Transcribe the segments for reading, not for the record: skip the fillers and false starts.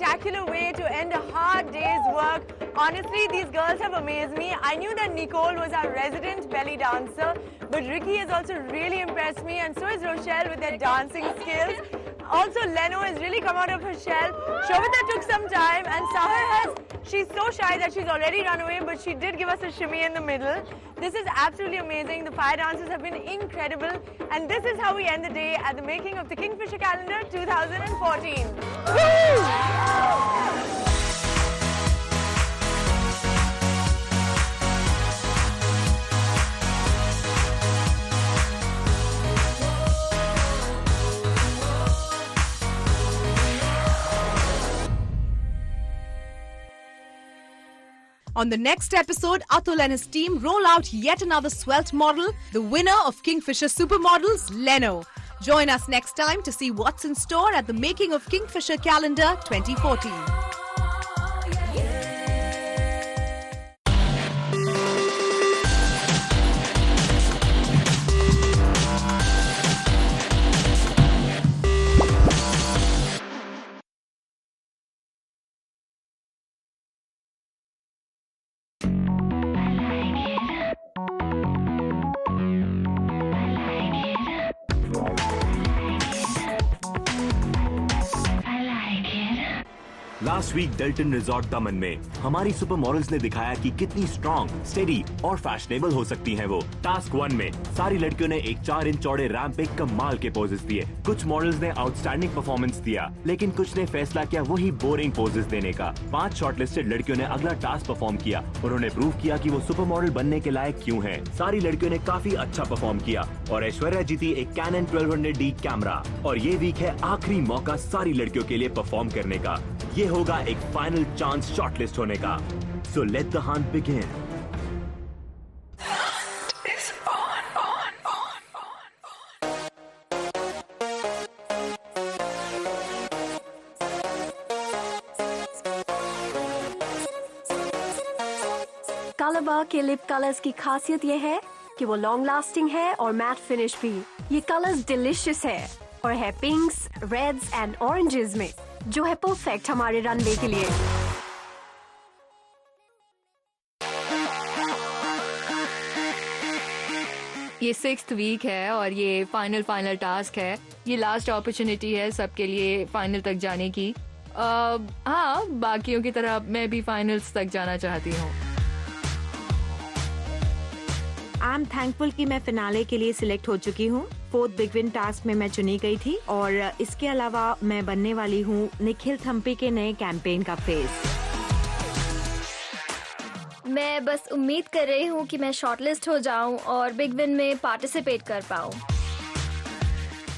spectacular way to end a hard day's work. Honestly, these girls have amazed me. I knew that Nicole was our resident belly dancer, but Ricky has also really impressed me, and so is Rochelle with their dancing skills. Also, Leno has really come out of her shell. Shobita took some time, and Sahar she's so shy that she's already run away, but she did give us a shimmy in the middle. This is absolutely amazing. The fire dances have been incredible, and this is how we end the day at the making of the Kingfisher Calendar 2014. Woo! On the next episode, Atul and his team roll out yet another svelte model, the winner of Kingfisher Supermodels, Leno. Join us next time to see what's in store at the making of Kingfisher Calendar 2014. Last week Deltin resort Daman में हमारी super models ने दिखाया कि कितनी strong, steady और fashionable हो सकती हैं वो। टास्क 1 में सारी लड़कियों ने एक 4 इंच चौड़े रैंप पे कमाल के पोजेस दिए। कुछ मॉडल्स ने आउटस्टैंडिंग परफॉर्मेंस दिया, लेकिन कुछ ने फैसला किया वही बोरिंग पोजेस देने का। 5 शॉर्टलिस्टेड लड़कियों ने अगला टास्क परफॉर्म किया। उन्होंने प्रूव किया कि वो सुपर मॉडल बनने के लायक क्यों हैं। सारी लड़कियों ने काफी अच्छा परफॉर्म किया और ऐश्वर्या जीती एक कैनन 1200D कैमरा। और ये वीक है आखिरी मौका सारी लड़कियों के लिए परफॉर्म करने का। ये होगा एक फाइनल चांस शॉर्टलिस्ट होने का। So let the hunt begin. कालाबा के लिप कलर्स की खासियत ये है कि वो लॉन्ग लास्टिंग है और मैट फिनिश भी। ये कलर्स डिलिशियस है और है पिंक्स, रेड्स एंड ऑरेंजेस में, जो है परफेक्ट हमारे रनवे के लिए। ये 6th वीक है और ये फाइनल टास्क है। ये लास्ट अपॉर्चुनिटी है सबके लिए फाइनल तक जाने की। हाँ, बाकियों की तरह मैं भी फाइनल्स तक जाना चाहती हूँ। आई एम थैंकफुल कि मैं फिनाले के लिए सिलेक्ट हो चुकी हूँ। 4th बिग विन टास्क में मैं चुनी गई थी और इसके अलावा मैं बनने वाली हूँ निखिल थम्पी के नए कैंपेन का फेस। मैं बस उम्मीद कर रही हूँ कि मैं शॉर्टलिस्ट हो जाऊँ और बिग विन में पार्टिसिपेट कर पाऊँ।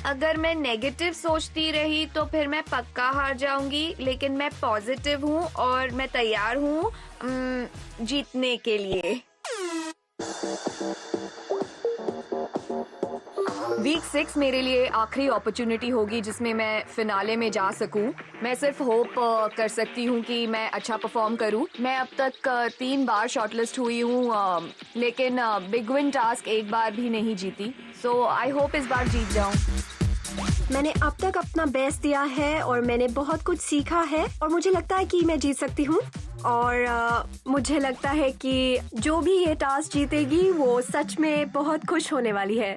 अगर मैं नेगेटिव सोचती रही तो फिर मैं पक्का हार जाऊंगी, लेकिन मैं पॉजिटिव हूँ और मैं तैयार हूँ जीतने के लिए। वीक 6 मेरे लिए आखिरी अपॉर्चुनिटी होगी जिसमें मैं फिनाले में जा सकूं। मैं सिर्फ होप कर सकती हूं कि मैं अच्छा परफॉर्म करूं। मैं अब तक 3 बार शॉर्टलिस्ट हुई हूं, लेकिन बिग विन टास्क एक बार भी नहीं जीती। सो आई होप इस बार जीत जाऊं। मैंने अब तक अपना बेस्ट दिया है और मैंने बहुत कुछ सीखा है और मुझे लगता है कि मैं जीत सकती हूँ। और मुझे लगता है कि जो भी ये टास्क जीतेगी वो सच में बहुत खुश होने वाली है।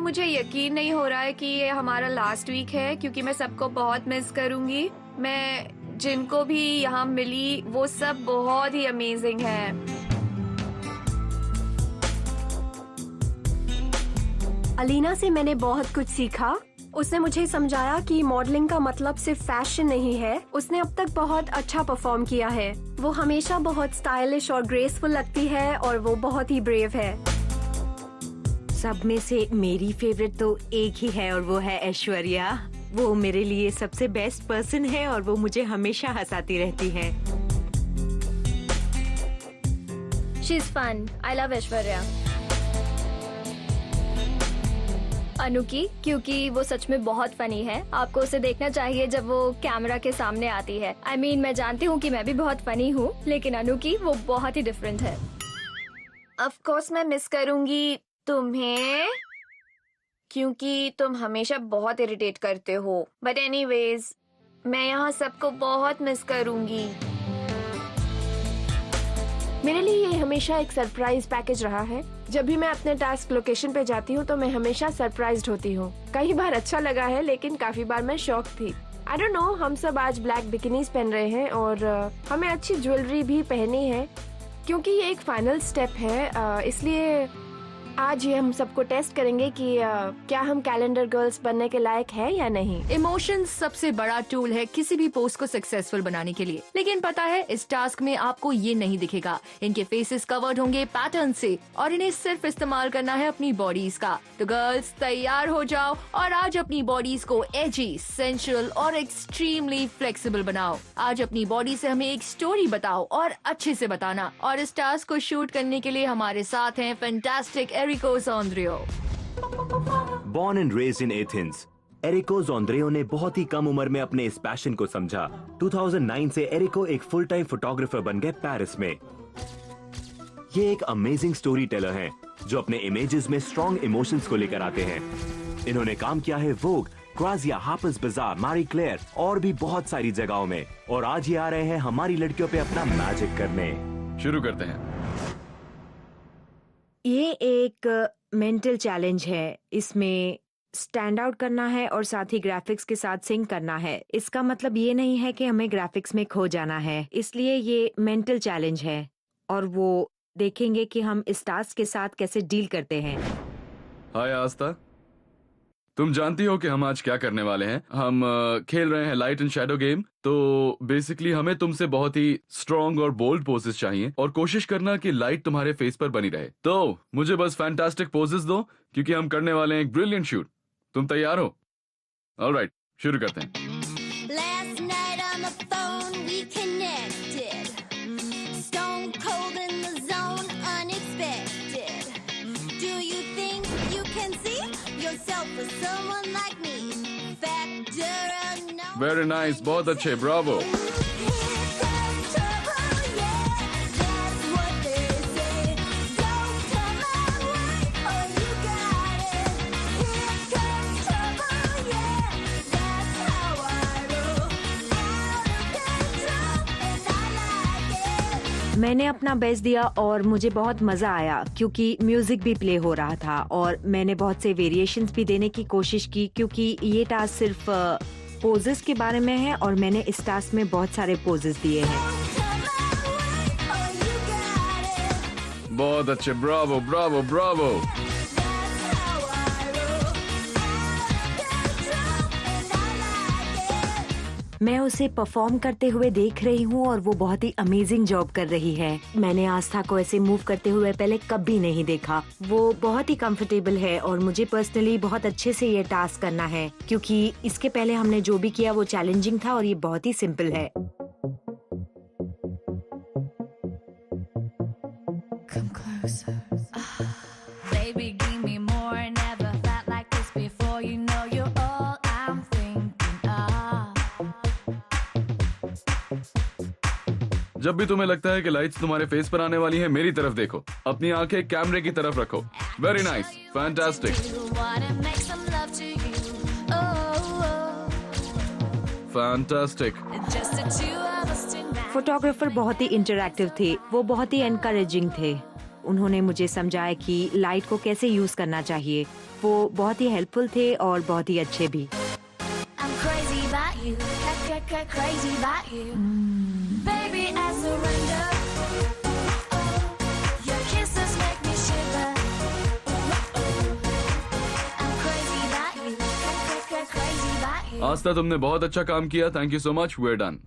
मुझे यकीन नहीं हो रहा है कि ये हमारा लास्ट वीक है, क्योंकि मैं सबको बहुत मिस करूंगी। मैं जिनको भी यहाँ मिली वो सब बहुत ही अमेजिंग है। अलीना से मैंने बहुत कुछ सीखा। उसने मुझे समझाया कि मॉडलिंग का मतलब सिर्फ फैशन नहीं है। उसने अब तक बहुत अच्छा परफॉर्म किया है। वो हमेशा बहुत स्टाइलिश और ग्रेसफुल लगती है और वो बहुत ही ब्रेव है। सब में से मेरी फेवरेट तो एक ही है और वो है ऐश्वर्या। वो मेरे लिए सबसे बेस्ट पर्सन है और वो मुझे हमेशा हंसाती रहती है। She's fun. I love Aishwarya. अनुकी, क्योंकि वो सच में बहुत फनी है। आपको उसे देखना चाहिए जब वो कैमरा के सामने आती है। I mean, मैं जानती हूँ कि मैं भी बहुत फनी हूँ, लेकिन अनुकी वो बहुत ही डिफरेंट है। ऑफ कोर्स मैं मिस करूंगी तुम्हें। क्योंकि तुम हमेशा बहुत इरिटेट करते हो। बट एनीवेज, मैं यहाँ सबको बहुत मिस करूंगी। मेरे लिए ये हमेशा एक सरप्राइज पैकेज रहा है। जब भी मैं अपने टास्क लोकेशन पे जाती हूँ तो मैं हमेशा सरप्राइज्ड होती हूँ। कई बार अच्छा लगा है, लेकिन काफी बार मैं शॉक थी। आई डोंट नो, हम सब आज ब्लैक बिकिनीज पहन रहे हैं और हमें अच्छी ज्वेलरी भी पहनी है क्योंकि ये एक फाइनल स्टेप है। इसलिए आज ये हम सबको टेस्ट करेंगे कि क्या हम कैलेंडर गर्ल्स बनने के लायक है या नहीं। इमोशंस सबसे बड़ा टूल है किसी भी पोस्ट को सक्सेसफुल बनाने के लिए, लेकिन पता है इस टास्क में आपको ये नहीं दिखेगा। इनके फेसेस कवर्ड होंगे पैटर्न से और इन्हें सिर्फ इस्तेमाल करना है अपनी बॉडीज का। तो गर्ल्स तैयार हो जाओ और आज अपनी बॉडीज को एजी, सेंशुअल और एक्सट्रीमली फ्लेक्सिबल बनाओ। आज अपनी बॉडी से हमें एक स्टोरी बताओ और अच्छे से बताना। और इस टास्क को शूट करने के लिए हमारे साथ हैं fantastic Erico Zondreo. Born and raised in Athens, Erico Zondreo ने बहुत ही कम उम्र में अपने इस पैशन को समझा। 2009 से एरिको एक फुल टाइम फोटोग्राफर बन गए पेरिस में। ये एक अमेजिंग स्टोरी टेलर हैं जो अपने इमेजेस में स्ट्रॉन्ग इमोशंस को लेकर आते हैं। इन्होंने काम किया है वोग, क्राजिया, हार्पर्स बाजार, मैरी क्लेयर और भी बहुत सारी जगहों में। और आज ये आ रहे हैं हमारी लड़कियों पे अपना मैजिक करने। शुरू करते हैं। ये एक मेंटल चैलेंज है। इसमें स्टैंड आउट करना है और साथ ही ग्राफिक्स के साथ सिंक करना है। इसका मतलब ये नहीं है कि हमें ग्राफिक्स में खो जाना है, इसलिए ये मेंटल चैलेंज है और वो देखेंगे कि हम इस टास्क के साथ कैसे डील करते हैं। हाय आस्था, तुम जानती हो कि हम आज क्या करने वाले हैं। हम खेल रहे हैं लाइट एंड शैडो गेम। तो बेसिकली हमें तुमसे बहुत ही स्ट्रॉन्ग और बोल्ड पोजेस चाहिए और कोशिश करना कि लाइट तुम्हारे फेस पर बनी रहे। तो मुझे बस फैंटास्टिक पोजेस दो क्योंकि हम करने वाले हैं एक ब्रिलियंट शूट। तुम तैयार हो? ऑलराइट, शुरू करते हैं। Last night on the phone we connected. Stone cold in the zone, unexpected. Do you think you can see yourself with someone like me? Factor unknown. Very nice, बहुत अच्छे, Bravo. Here comes trouble, yeah, that's what they say. Don't come my way, oh you got it. Here comes trouble, yeah, that's how I roll. Out of control, and I like it. मैंने अपना best दिया और मुझे बहुत मजा आया क्योंकि music भी प्ले हो रहा था और मैंने बहुत से वेरिएशंस भी देने की कोशिश की क्योंकि ये टास्क सिर्फ पोजेस के बारे में है और मैंने इस टास्क में बहुत सारे पोजेस दिए हैं। Come my way, oh you got it. बहुत अच्छे, Bravo Bravo Bravo. That's how I roll. Out of control, and I like it. मैं उसे परफॉर्म करते हुए देख रही हूँ और वो बहुत ही अमेजिंग जॉब कर रही है। मैंने आस्था को ऐसे मूव करते हुए पहले कभी नहीं देखा। वो बहुत ही कंफर्टेबल है और मुझे पर्सनली बहुत अच्छे से ये टास्क करना है क्योंकि इसके पहले हमने जो भी किया वो चैलेंजिंग था और ये बहुत ही सिंपल है। Baby, give me more. Never felt like this before. You know you're all I'm thinking of. जब भी तुम्हें लगता है कि लाइट्स तुम्हारे फेस पर आने वाली है, मेरी तरफ देखो, अपनी आंखें कैमरे की तरफ रखो। Very nice, fantastic, You wanna make some love to you. Oh, fantastic. just the two of us tonight. Photographer बहुत ही इंटरैक्टिव थे, वो बहुत ही एनकरेजिंग थे। उन्होंने मुझे समझाया कि लाइट को कैसे यूज करना चाहिए। वो बहुत ही हेल्पफुल थे और बहुत ही अच्छे भी। I'm crazy about you. Crazy about you. Baby, I surrender. Your kisses make me shiver. I'm crazy about you. Crazy about you. आस्था, तुमने बहुत अच्छा काम किया। Thank you so much, we are done.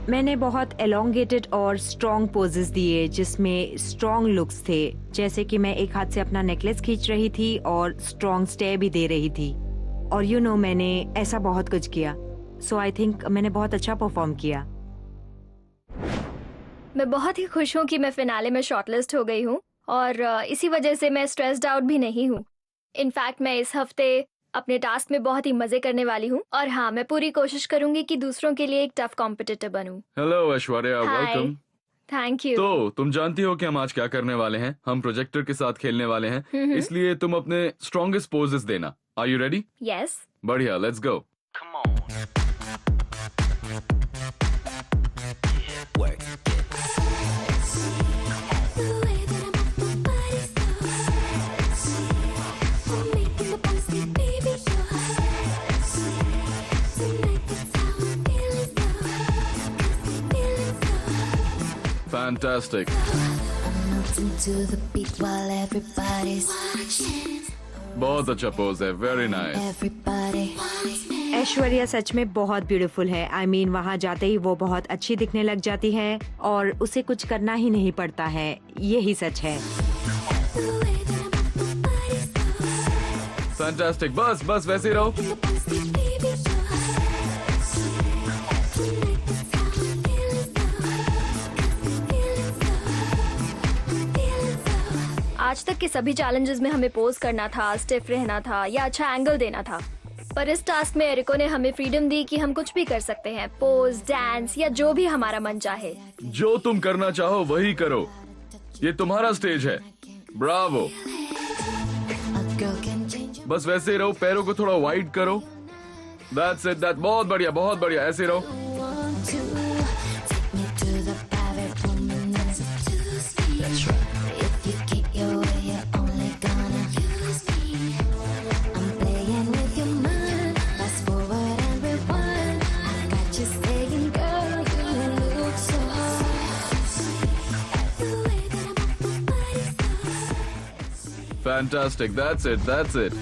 मैंने बहुत एलोंगेटेड और स्ट्रॉन्ग पोजेस दिए जिसमें स्ट्रॉन्ग लुक्स थे, जैसे कि मैं एक हाथ से अपना नेकलेस खींच रही थी और स्ट्रॉन्ग स्टेयर भी दे रही थी। और मैंने ऐसा बहुत कुछ किया। सो आई थिंक मैंने बहुत अच्छा परफॉर्म किया। मैं बहुत ही खुश हूँ कि मैं फिनाले में शॉर्टलिस्ट हो गई हूँ और इसी वजह से मैं स्ट्रेस्ड आउट भी नहीं हूँ। इनफैक्ट मैं इस हफ्ते अपने टास्क में बहुत ही मजे करने वाली हूँ और हाँ, मैं पूरी कोशिश करूंगी कि दूसरों के लिए एक टफ कॉम्पिटिटर बनूं। Hello Aishwarya, Hi. Welcome. Thank you. तो तुम जानती हो कि हम आज क्या करने वाले हैं? हम प्रोजेक्टर के साथ खेलने वाले हैं, इसलिए तुम अपने स्ट्रॉन्गेस्ट पोजेस देना। Are you ready? यस। बढ़िया, let's go. Fantastic. To the beat while everybody's watching. बहुत अच्छा पोज है, वेरी नाइस। Everybody ऐश्वर्या सच में बहुत ब्यूटीफुल है। I mean, वहाँ जाते ही वो बहुत अच्छी दिखने लग जाती है और उसे कुछ करना ही नहीं पड़ता है, यही सच है। फैंटास्टिक, बस वैसे ही रहो। आज तक के सभी चैलेंजेस में हमें पोज करना था, स्टिफ रहना था या अच्छा एंगल देना था, पर इस टास्क में एरिको ने हमें फ्रीडम दी कि हम कुछ भी कर सकते हैं, पोज, डांस या जो भी हमारा मन चाहे। जो तुम करना चाहो वही करो, ये तुम्हारा स्टेज है। ब्रावो। बस वैसे ही रहो, पैरों को थोड़ा वाइड करो। दैट्स इट, दैट बहुत बढ़िया, ऐसे रहो। Fantastic, that's it.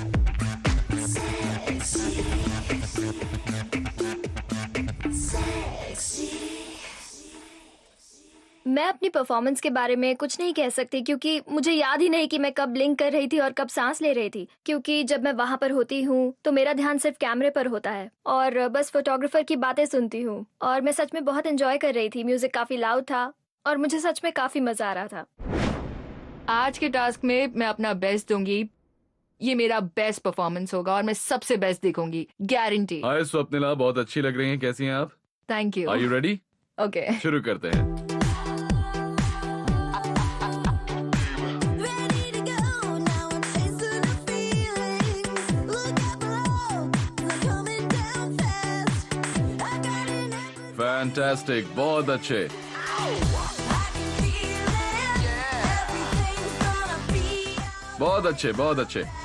मैं अपनी परफॉर्मेंस के बारे में कुछ नहीं कह सकती क्योंकि मुझे याद ही नहीं कि मैं कब ब्लिंक कर रही थी और कब सांस ले रही थी, क्योंकि जब मैं वहाँ पर होती हूँ तो मेरा ध्यान सिर्फ कैमरे पर होता है और बस फोटोग्राफर की बातें सुनती हूँ। और मैं सच में बहुत एंजॉय कर रही थी, म्यूजिक काफी लाउड था और मुझे सच में काफी मजा आ रहा था। आज के टास्क में मैं अपना बेस्ट दूंगी, ये मेरा बेस्ट परफॉर्मेंस होगा और मैं सबसे बेस्ट दिखूंगी, गारंटी। हाय स्वप्निला, बहुत अच्छी लग रही हैं, कैसी हैं आप? Thank you. Are you ready? Okay. शुरू करते हैं। ready to go. Now I'm chasing the feelings. Look out below, I'm coming down fast. I got an appetite. Fantastic, बहुत अच्छे। I can feel it. Everything's gonna be alright. बहुत अच्छे। Yeah.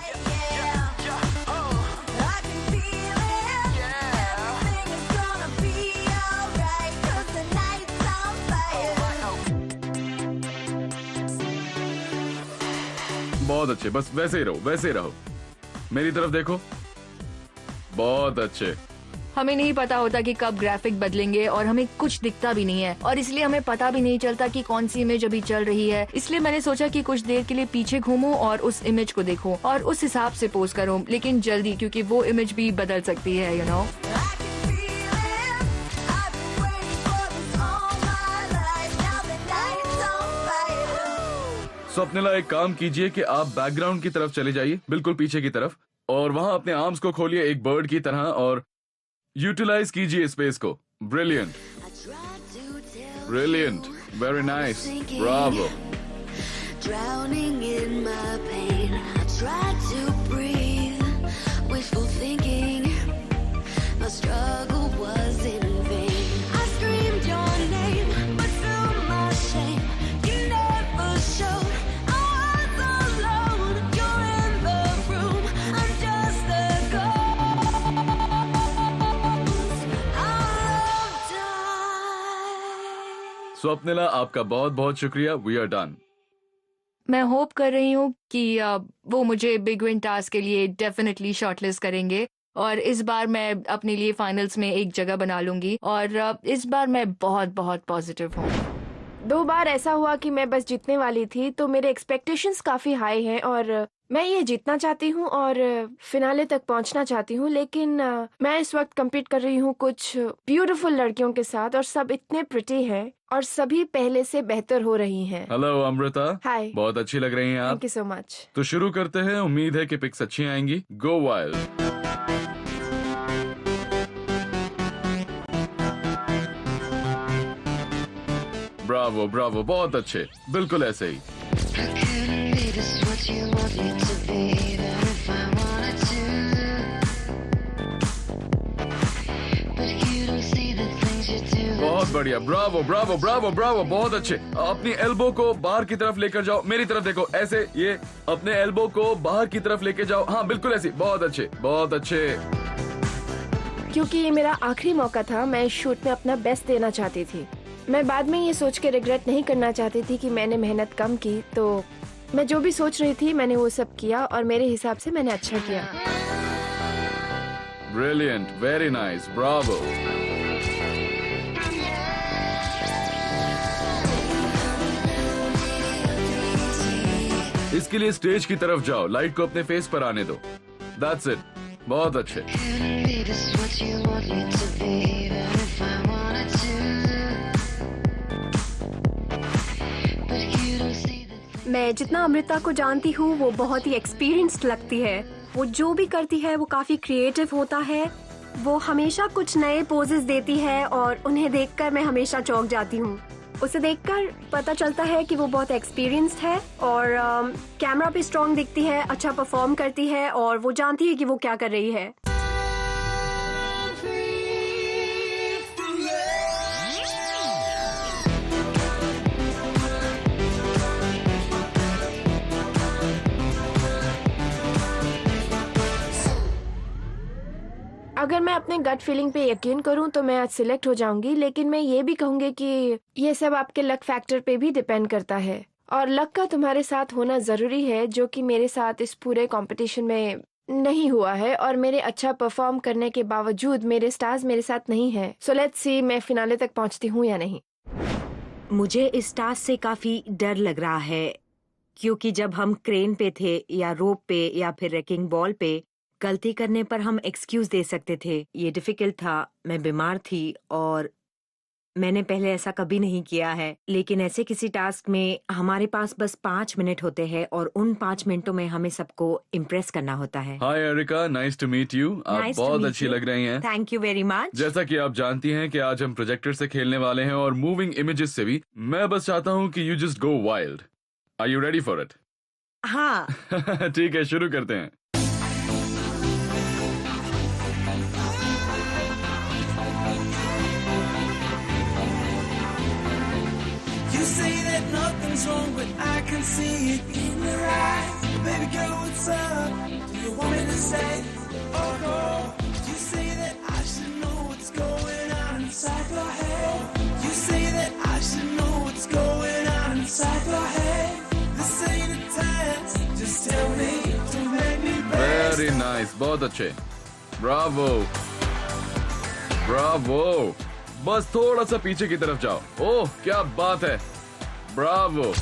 I can feel it. Everything is gonna be alright. 'Cause the night's on fire. बहुत अच्छे, बस वैसे ही रहो। मेरी तरफ देखो। बहुत अच्छे। हमें नहीं पता होता कि कब ग्राफिक बदलेंगे और हमें कुछ दिखता भी नहीं है और इसलिए हमें पता भी नहीं चलता कि कौन सी इमेज अभी चल रही है। इसलिए मैंने सोचा कि कुछ देर के लिए पीछे घूमूं और उस इमेज को देखूं और उस हिसाब से पोज करूं, लेकिन जल्दी, क्योंकि वो इमेज भी बदल सकती है, you know. I can feel it. I've been waiting for this all my life. Now the night's on fire. स्वप्निला, एक काम कीजिए कि आप बैकग्राउंड की तरफ चले जाइए, बिल्कुल पीछे की तरफ, और वहां अपने आर्म्स को खोलिए एक बर्ड की तरह और यूटिलाइज कीजिए स्पेस को। Brilliant, very nice, Bravo. Drowning in my pain, I tried to breathe. Wishful thinking, my struggle was in vain. I screamed your name, but felt my shame. You never showed. I was alone. You're in the room. I'm just a ghost. Our love died. Swapnila, आपका बहुत शुक्रिया। We are done. मैं hope कर रही हूँ कि वो मुझे बिग विन टास्क के लिए डेफिनेटली शॉर्टलिस्ट करेंगे और इस बार मैं अपने लिए फाइनल्स में एक जगह बना लूंगी और इस बार मैं बहुत पॉजिटिव हूँ। 2 बार ऐसा हुआ कि मैं बस जीतने वाली थी, तो मेरे एक्सपेक्टेशंस काफी हाई हैं और मैं ये जीतना चाहती हूँ और फिनाले तक पहुँचना चाहती हूँ, लेकिन मैं इस वक्त कम्पीट कर रही हूँ कुछ ब्यूटीफुल लड़कियों के साथ और सब इतने प्रिटी हैं और सभी पहले से बेहतर हो रही हैं। हेलो अमृता। हाय। बहुत अच्छी लग रही हैं आप। Thank you so much. तो शुरू करते हैं, उम्मीद है कि पिक्स अच्छी आएंगी। गो वाइल्ड। ब्रावो ब्रावो, बहुत अच्छे, बिल्कुल ऐसे ही। बहुत बढ़िया, ब्रावो ब्रावो ब्रावो ब्रावो, बहुत अच्छे। अपनी एल्बो को बाहर की तरफ लेकर जाओ, मेरी तरफ देखो, ऐसे, ये अपने एल्बो को बाहर की तरफ लेके जाओ, हाँ बिल्कुल ऐसे, बहुत अच्छे बहुत अच्छे। क्योंकि ये मेरा आखिरी मौका था, मैं इस शूट में अपना बेस्ट देना चाहती थी। मैं बाद में ये सोच के रिग्रेट नहीं करना चाहती थी कि मैंने मेहनत कम की, तो मैं जो भी सोच रही थी मैंने वो सब किया और मेरे हिसाब से मैंने अच्छा किया। Brilliant, very nice, Bravo. इसके लिए स्टेज की तरफ जाओ, लाइट को अपने फेस पर आने दो। दैट्स इट, बहुत अच्छे। मैं जितना अमृता को जानती हूँ वो बहुत ही एक्सपीरियंस्ड लगती है। वो जो भी करती है वो काफी क्रिएटिव होता है। वो हमेशा कुछ नए पोजेस देती है और उन्हें देखकर मैं हमेशा चौंक जाती हूँ। उसे देखकर पता चलता है कि वो बहुत एक्सपीरियंस्ड है और कैमरा पे स्ट्रॉन्ग दिखती है, अच्छा परफॉर्म करती है और वो जानती है कि वो क्या कर रही है। अगर मैं अपने गट फीलिंग पे यकीन करूं तो मैं आज सिलेक्ट हो जाऊंगी, लेकिन मैं ये भी कहूंगी कि ये सब आपके लक फैक्टर पे भी डिपेंड करता है और लक का तुम्हारे साथ होना जरूरी है, जो कि मेरे साथ इस पूरे कंपटीशन में नहीं हुआ है और मेरे अच्छा परफॉर्म करने के बावजूद मेरे स्टार्स मेरे साथ नहीं है। सो लेट्स सी मैं फिनाले तक पहुंचती हूँ या नहीं। मुझे इस टास्क से काफी डर लग रहा है, क्योंकि जब हम क्रेन पे थे या रोप पे या फिर रेकिंग बॉल पे, गलती करने पर हम एक्सक्यूज दे सकते थे। ये डिफिकल्ट था, मैं बीमार थी और मैंने पहले ऐसा कभी नहीं किया है। लेकिन ऐसे किसी टास्क में हमारे पास बस 5 मिनट होते हैं और उन 5 मिनटों में हमें सबको इम्प्रेस करना होता है। Hi Erica, nice to meet you. आप Nice to बहुत meet अच्छी you. लग रही हैं। Thank you very much. जैसा कि आप जानती हैं कि आज हम प्रोजेक्टर से खेलने वाले हैं और मूविंग इमेजेस से भी। मैं बस चाहता हूँ कि you just go wild. Are you ready for it? हाँ। ठीक है, शुरू करते हैं। You say that nothing's wrong, but I can see it in your eyes. Baby girl, what's up? Do you want me to say, oh girl? You say that I should know what's going on inside your head. You say that I should know what's going on inside your head. This ain't a test, just tell me to make me best. Very nice, बहुत अच्छे, Bravo Bravo. बस थोड़ा सा पीछे की तरफ जाओ। ओह क्या बात है, ब्रावो।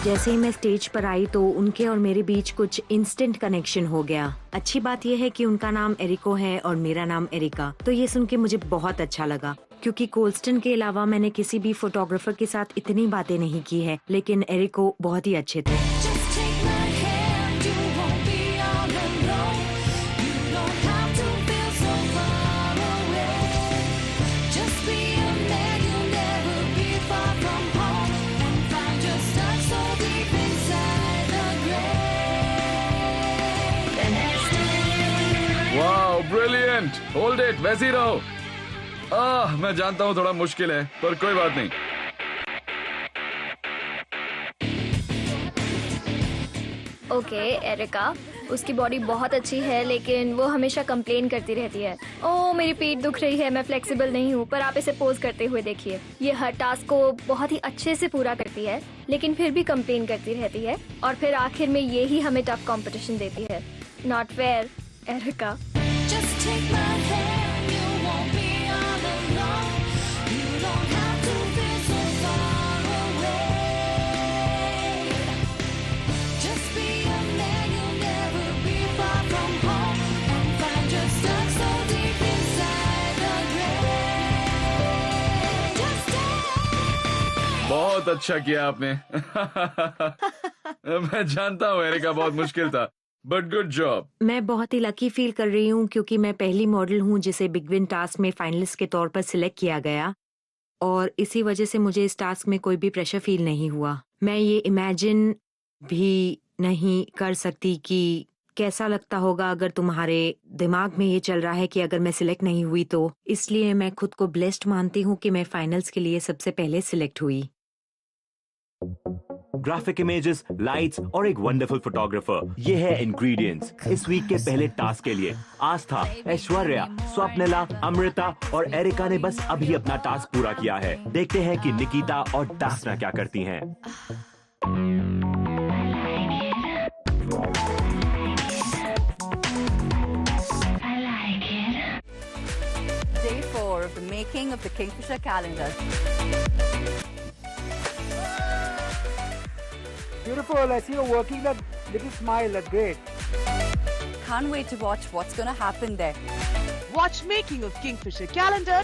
जैसे ही मैं स्टेज पर आई तो उनके और मेरे बीच कुछ इंस्टेंट कनेक्शन हो गया। अच्छी बात यह है कि उनका नाम एरिको है और मेरा नाम एरिका, तो ये सुन के मुझे बहुत अच्छा लगा, क्योंकि कोल्स्टन के अलावा मैंने किसी भी फोटोग्राफर के साथ इतनी बातें नहीं की है, लेकिन एरिको बहुत ही अच्छे थे। Just take my hand, you won't be all alone. You don't have to feel so far away. Just be a man, you'll never be far from home. And find your star so deep inside the grave. Wow, brilliant. Hold it, वैसे ही रहो। मैं जानता हूँ थोड़ा मुश्किल है, पर कोई बात नहीं। ओके एरिका, उसकी बॉडी बहुत अच्छी है लेकिन वो हमेशा कंप्लेन करती रहती है। ओह मेरी पीठ दुख रही है, मैं फ्लेक्सिबल नहीं हूँ। पर आप इसे पोज करते हुए देखिए, ये हर टास्क को बहुत ही अच्छे से पूरा करती है लेकिन फिर भी कंप्लेन करती रहती है और फिर आखिर में ये ही हमें टफ कंपटीशन देती है। Not fair Erica. Just take my hand, you won't be all alone. You don't have to feel so far away. Just be a man, you'll never be far from home. And find your stuck so deep inside the grave. Just stay. बहुत अच्छा किया आपने। मैं जानता हूँ areca, बहुत मुश्किल था, बट गुड जॉब। मैं बहुत ही लकी फील कर रही हूँ क्योंकि मैं पहली मॉडल हूँ जिसे बिग विन टास्क में फाइनलिस्ट के तौर पर सिलेक्ट किया गया और इसी वजह से मुझे इस टास्क में कोई भी प्रेशर फील नहीं हुआ। मैं ये इमेजिन भी नहीं कर सकती कि कैसा लगता होगा अगर तुम्हारे दिमाग में ये चल रहा है कि अगर मैं सिलेक्ट नहीं हुई तो, इसलिए मैं खुद को ब्लेस्ड मानती हूँ कि मैं फाइनल्स के लिए सबसे पहले सिलेक्ट हुई। ग्राफिक इमेजेस, लाइट्स और एक वंडरफुल फोटोग्राफर, ये है इंग्रेडिएंट्स इस वीक के पहले टास्क के लिए। आस्था, ऐश्वर्या, स्वप्निला, अमृता और एरिका ने बस अभी अपना टास्क पूरा किया है। देखते हैं कि निकिता और दासना क्या करती हैं। Day 4 of the making of the Kingfisher calendar. Beautiful. I see you working that little smile. That's great. Can't wait to watch what's going to happen there. Watch Making of Kingfisher Calendar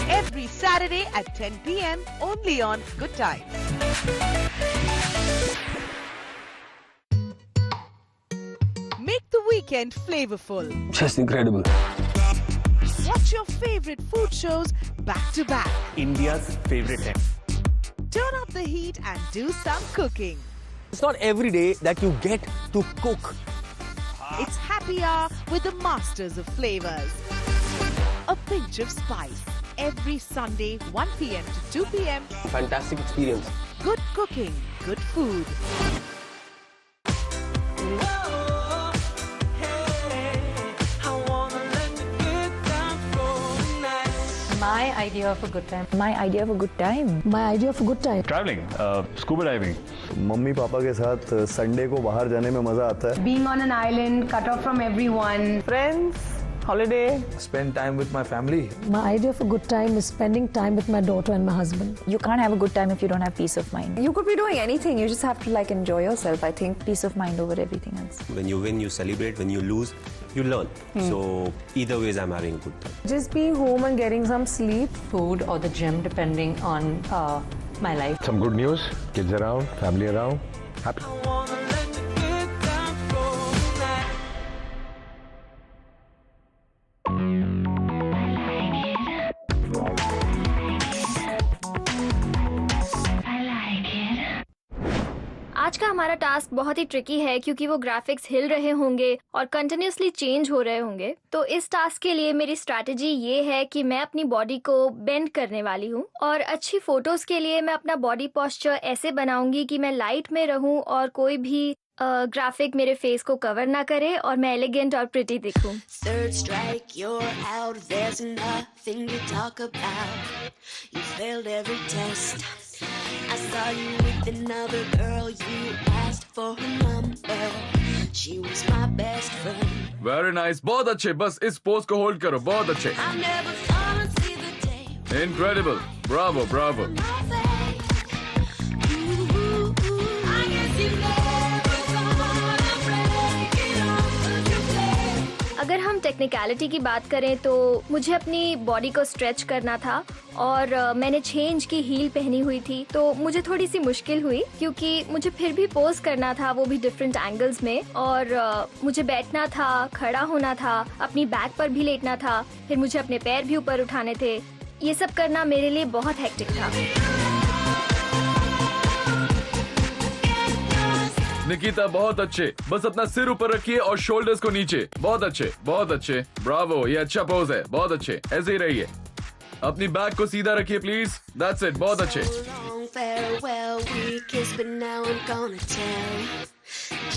every Saturday at 10 p.m. only on Good Times. Make the weekend flavorful. Just incredible. Watch your favorite food shows back to back. India's favorite है। Turn up the heat and do some cooking. It's not every day that you get to cook. It's happy hour with the masters of flavors. A pinch of spice. Every Sunday, 1 p.m. to 2 p.m. Fantastic experience. Good cooking, good food. My idea of a good time. My idea of a good time. My idea of a good time. Travelling, scuba diving. Mummy papa के साथ Sunday को बाहर जाने में मजा आता है। Being on an island, cut off from everyone. Friends, holiday. Spend time with my family. My idea of a good time is spending time with my daughter and my husband. You can't have a good time if you don't have peace of mind. You could be doing anything. You just have to like enjoy yourself. I think peace of mind over everything else. When you win, you celebrate. When you lose, you learn. So either ways, I'm having a good time. Just being home and getting some sleep. Food or the gym, depending on my life. Some good news. Kids around, family around. Happy. आज का हमारा task बहुत ही tricky है क्योंकि वो graphics हिल रहे होंगे और कंटिन्यूसली चेंज हो रहे होंगे। तो इस टास्क के लिए मेरी स्ट्रैटेजी ये है कि मैं अपनी बॉडी को बेंड करने वाली हूँ और अच्छी फोटोज के लिए मैं अपना बॉडी पोस्चर ऐसे बनाऊंगी कि मैं लाइट में रहूँ और कोई भी ग्राफिक मेरे फेस को कवर ना करे और मैं एलिगेंट और pretty दिखूं। Third strike, you're out. There's nothing to talk about. You failed every test. I saw you with another girl. You asked for her number. She was my best friend. Very nice, बहुत अच्छे। बस इस pose को hold करो, बहुत अच्छे। I never thought I'd see the day. Incredible, Bravo Bravo. I guess you never thought I'd break it off of your plate. अगर हम टेक्निकलिटी की बात करें तो मुझे अपनी बॉडी को स्ट्रेच करना था और मैंने चेंज की हील पहनी हुई थी तो मुझे थोड़ी सी मुश्किल हुई क्योंकि मुझे फिर भी पोज करना था, वो भी डिफरेंट एंगल्स में, और मुझे बैठना था, खड़ा होना था, अपनी बैक पर भी लेटना था, फिर मुझे अपने पैर भी ऊपर उठाने थे। ये सब करना मेरे लिए बहुत हेक्टिक था। निकिता बहुत अच्छे। बस अपना सिर ऊपर रखिए और शोल्डर्स को नीचे। बहुत अच्छे, बहुत अच्छे, ब्रावो। ये अच्छा पोज है, बहुत अच्छे। ऐसे ही रहिए। अपनी बैक को सीधा रखिए प्लीज। दैट्स इट, बहुत अच्छे। Long farewell, we kissed, but now I'm gonna tell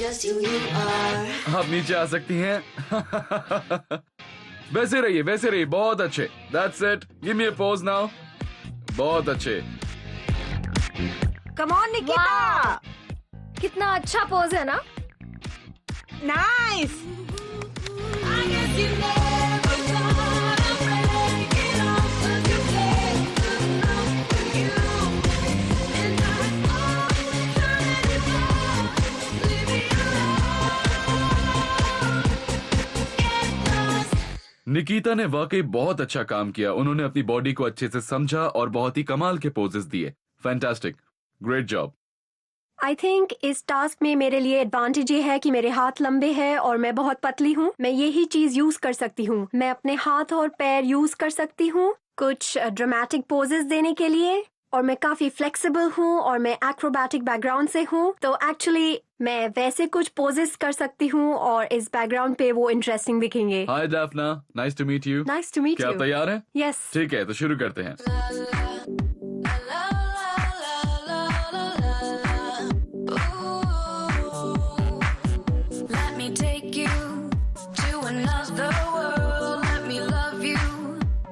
just who you are. आप नीचे आ सकती हैं। वैसे रहिए, वैसे रहिए, बहुत अच्छे। That's it, give me a pose now. बहुत अच्छे। Come on Nikita. कितना अच्छा पोज है ना। Nice. I guess you never thought I'd break it off of your plate. You and I always trying to go. Leave me alone. Get lost. Nikita ने वाकई बहुत अच्छा काम किया। उन्होंने अपनी बॉडी को अच्छे से समझा और बहुत ही कमाल के पोजेस दिए। Fantastic, great job. I think इस टास्क में मेरे लिए एडवांटेज ये है कि मेरे हाथ लंबे हैं और मैं बहुत पतली हूँ। मैं यही चीज यूज कर सकती हूँ। मैं अपने हाथ और पैर यूज कर सकती हूँ कुछ ड्रामेटिक पोजेस देने के लिए, और मैं काफी फ्लेक्सिबल हूँ और मैं एक्रोबैटिक बैकग्राउंड से हूँ, तो एक्चुअली मैं वैसे कुछ पोजेस कर सकती हूँ और इस बैकग्राउंड पे वो इंटरेस्टिंग दिखेंगे। Hi Daphna, nice to meet you. Nice to meet क्या यू। आप तैयार हैं? यस। ठीक है, तो शुरू करते हैं। Let me take you to another world. Let me love you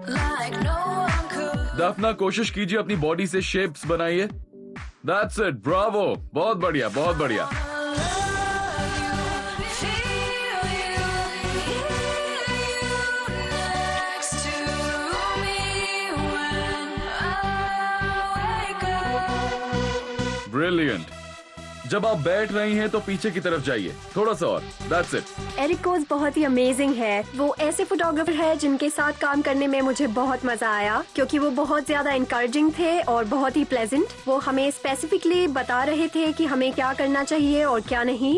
like no one could. दाफना, कोशिश कीजिए अपनी बॉडी से शेप्स बनाइए। That's it, ब्रावो, बहुत बढ़िया, बहुत बढ़िया। ब्रिलियंट। जब आप बैठ रही हैं तो पीछे की तरफ जाइए, थोड़ा सा और। That's it. एरिक कोज बहुत ही अमेजिंग है। वो ऐसे फोटोग्राफर है जिनके साथ काम करने में मुझे बहुत मजा आया, क्योंकि वो बहुत ज्यादा इंकरेजिंग थे और बहुत ही प्लेजेंट। वो हमें स्पेसिफिकली बता रहे थे कि हमें क्या करना चाहिए और क्या नहीं।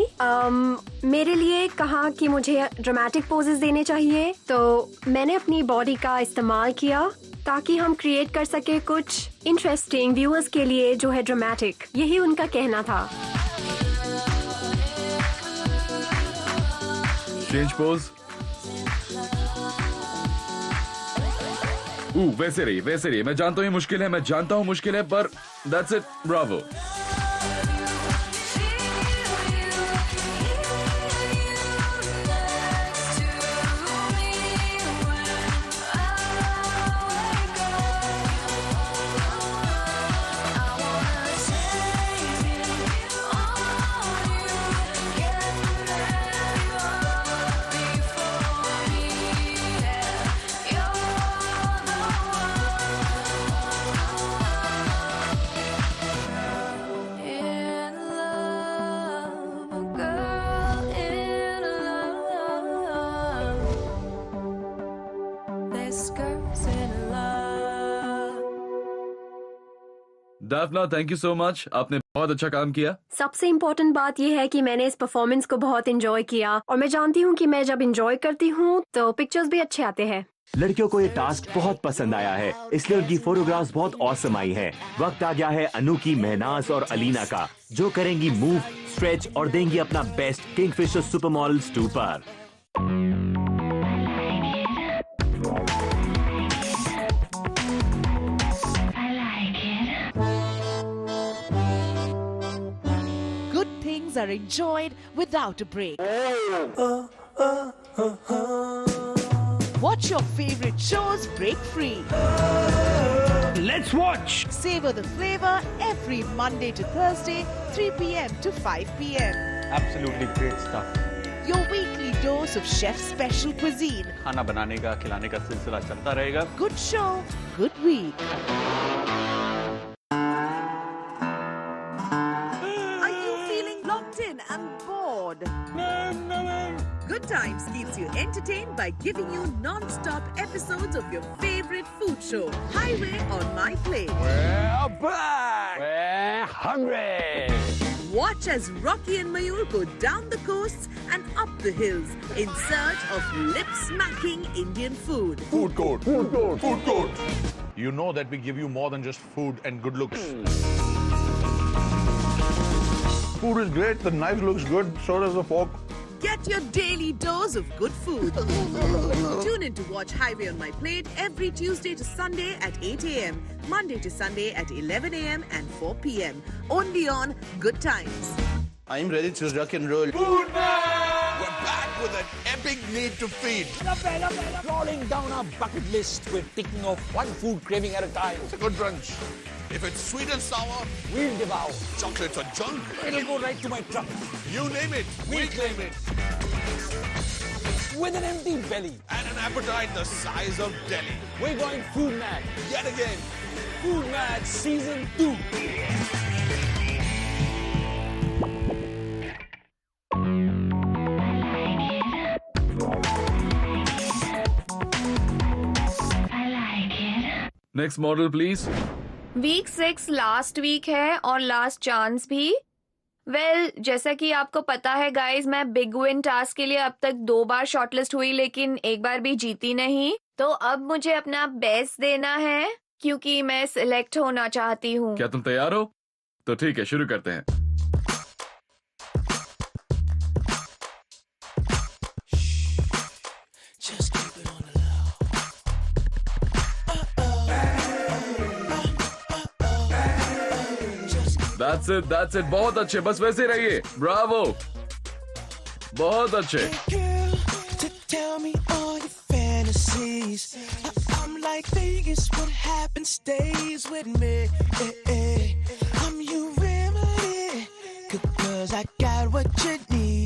मेरे लिए कहा कि मुझे ड्रामेटिक पोजेस देने चाहिए, तो मैंने अपनी बॉडी का इस्तेमाल किया ताकि हम क्रिएट कर सके कुछ इंटरेस्टिंग व्यूअर्स के लिए जो है ड्रामेटिक। यही उनका कहना था। Change pose. वैसे रहिए, वैसे रहिए। मैं जानता हूँ ये मुश्किल है, मैं जानता हूँ मुश्किल है, पर that's it, bravo. Daphna, thank you so much, आपने बहुत अच्छा काम किया। सबसे इम्पोर्टेंट बात यह है कि मैंने इस परफॉर्मेंस को बहुत एंजॉय किया, और मैं जानती हूँ कि मैं जब एंजॉय करती हूँ तो पिक्चर्स भी अच्छे आते हैं। लड़कियों को ये टास्क बहुत पसंद आया है, इसलिए उनकी फोटोग्राफ्स बहुत ऑसम आई है। वक्त आ गया है अनु की, महनाज और अलीना का, जो करेंगी मूव, स्ट्रेच और देंगी अपना बेस्ट किंगफिशर सुपर मॉडल्स 2 पर। Are enjoyed without a break. Watch your favorite shows break-free. Let's watch. Savor the flavor every Monday to Thursday, 3 p.m. to 5 p.m. Absolutely great stuff. Your weekly dose of chef's special cuisine. खाना बनाने का, खिलाने का सिलसिला चलता रहेगा. Good show, good week. And bored. Good Times keeps you entertained by giving you non-stop episodes of your favorite food show, Highway on My Plate. We're back. We're hungry. Watch as Rocky and Mayur go down the coasts and up the hills in search of lip-smacking Indian food. Food court. Food court. Food court. You know that we give you more than just food and good looks. Food is great, the knife looks good, so does the fork. Get your daily dose of good food. Tune in to watch Highway on My Plate every Tuesday to Sunday at 8 a.m., Monday to Sunday at 11 a.m. and 4 p.m. Only on Good Times. I'm ready to rock and roll. Food Man! We're back with an epic need to feed. Crawling down our bucket list, we're ticking off one food craving at a time. It's a good brunch. If it's sweet and sour, we'll devour. Chocolates or junk, it'll go right to my truck. You name it, we claim it. With an empty belly. And an appetite the size of Delhi. We're going Food Mad. Yet again. Food Mad Season 2. Next model, please. Week 6 last week है और last chance भी। Well जैसा कि आपको पता है guys, मैं big win task के लिए अब तक 2 बार शॉर्टलिस्ट हुई लेकिन एक बार भी जीती नहीं। तो अब मुझे अपना बेस्ट देना है क्योंकि मैं सिलेक्ट होना चाहती हूँ। क्या तुम तैयार हो? तो ठीक है, शुरू करते हैं। That's it. बहुत अच्छे, बस वैसे रहिए। ब्रावो, बहुत अच्छे। Tell me all your fantasies. I'm like Vegas, what happens stays with me. I'm your remedy, 'cause I got what you need.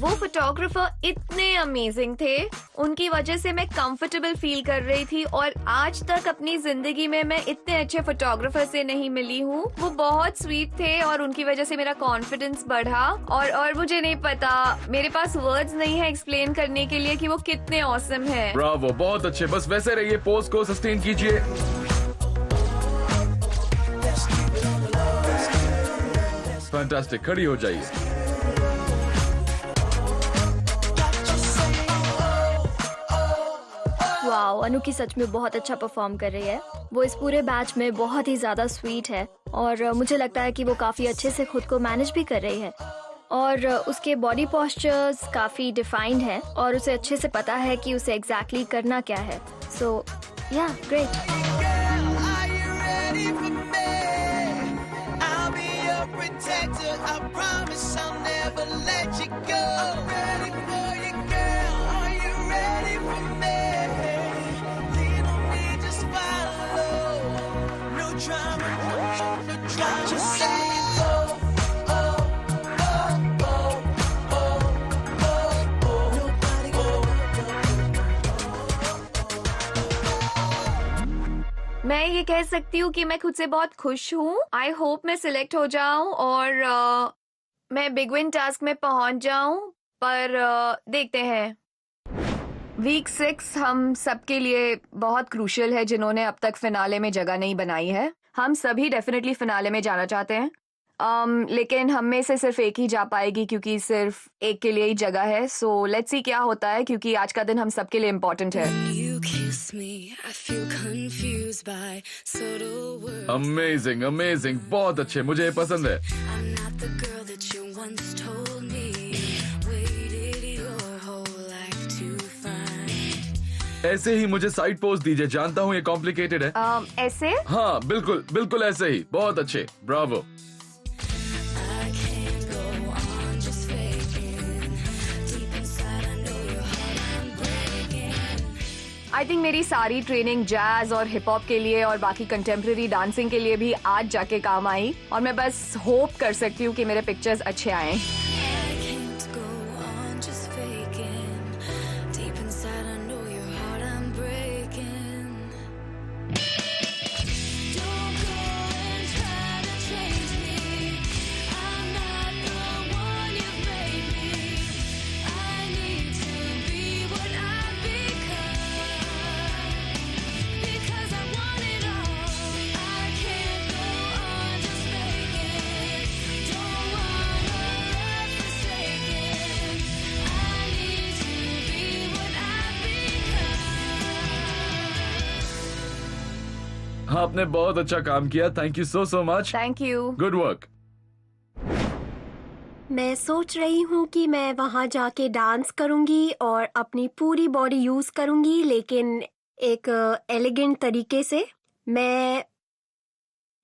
वो फोटोग्राफर इतने अमेजिंग थे, उनकी वजह से मैं कंफर्टेबल फील कर रही थी और आज तक अपनी जिंदगी में मैं इतने अच्छे फोटोग्राफर से नहीं मिली हूँ। वो बहुत स्वीट थे और उनकी वजह से मेरा कॉन्फिडेंस बढ़ा और मुझे नहीं पता, मेरे पास वर्ड्स नहीं है एक्सप्लेन करने के लिए कि वो कितने ऑसम हैं। ब्रावो, बहुत अच्छे, बस वैसे रहिए, पोज को सस्टेन कीजिए। फैंटास्टिक, खड़ी हो जाइए। वाओ, अनुकी सच में बहुत अच्छा परफॉर्म कर रही है। वो इस पूरे बैच में बहुत ही ज्यादा स्वीट है और मुझे लगता है कि वो काफी अच्छे से खुद को मैनेज भी कर रही है और उसके बॉडी पोस्चर्स काफी डिफाइंड है और उसे अच्छे से पता है कि उसे एग्जैक्टली करना क्या है। सो या ग्रेट। मैं ये कह सकती हूँ कि मैं खुद से बहुत खुश हूँ। आई होप मैं सिलेक्ट हो जाऊँ और मैं बिग विन टास्क में पहुँच जाऊँ, पर देखते हैं। वीक 6 हम सबके लिए बहुत क्रूशियल है जिन्होंने अब तक फिनाले में जगह नहीं बनाई है। हम सभी डेफिनेटली फिनाले में जाना चाहते हैं, लेकिन हम में से सिर्फ एक ही जा पाएगी क्योंकि सिर्फ एक के लिए ही जगह है। सो लेट्स सी क्या होता है क्योंकि आज का दिन हम सबके लिए इम्पोर्टेंट है। अमेजिंग, अमेजिंग, बहुत अच्छे, मुझे पसंद है। ऐसे ही मुझे साइड पोज दीजिए, जानता हूँ ये कॉम्प्लिकेटेड है। ऐसे? हाँ, बिल्कुल बिल्कुल ऐसे ही, बहुत अच्छे, ब्रावो। आई थिंक मेरी सारी ट्रेनिंग जैज और हिप हॉप के लिए और बाकी कंटेम्प्रेरी डांसिंग के लिए भी आज जाके काम आई और मैं बस होप कर सकती हूँ कि मेरे पिक्चर्स अच्छे आए। आपने बहुत अच्छा काम किया, thank you so much. Thank you, good work. मैं सोच रही हूँ कि मैं वहाँ जाके डांस करूँगी और अपनी पूरी बॉडी यूज करूँगी, लेकिन एक एलिगेंट तरीके से। मैं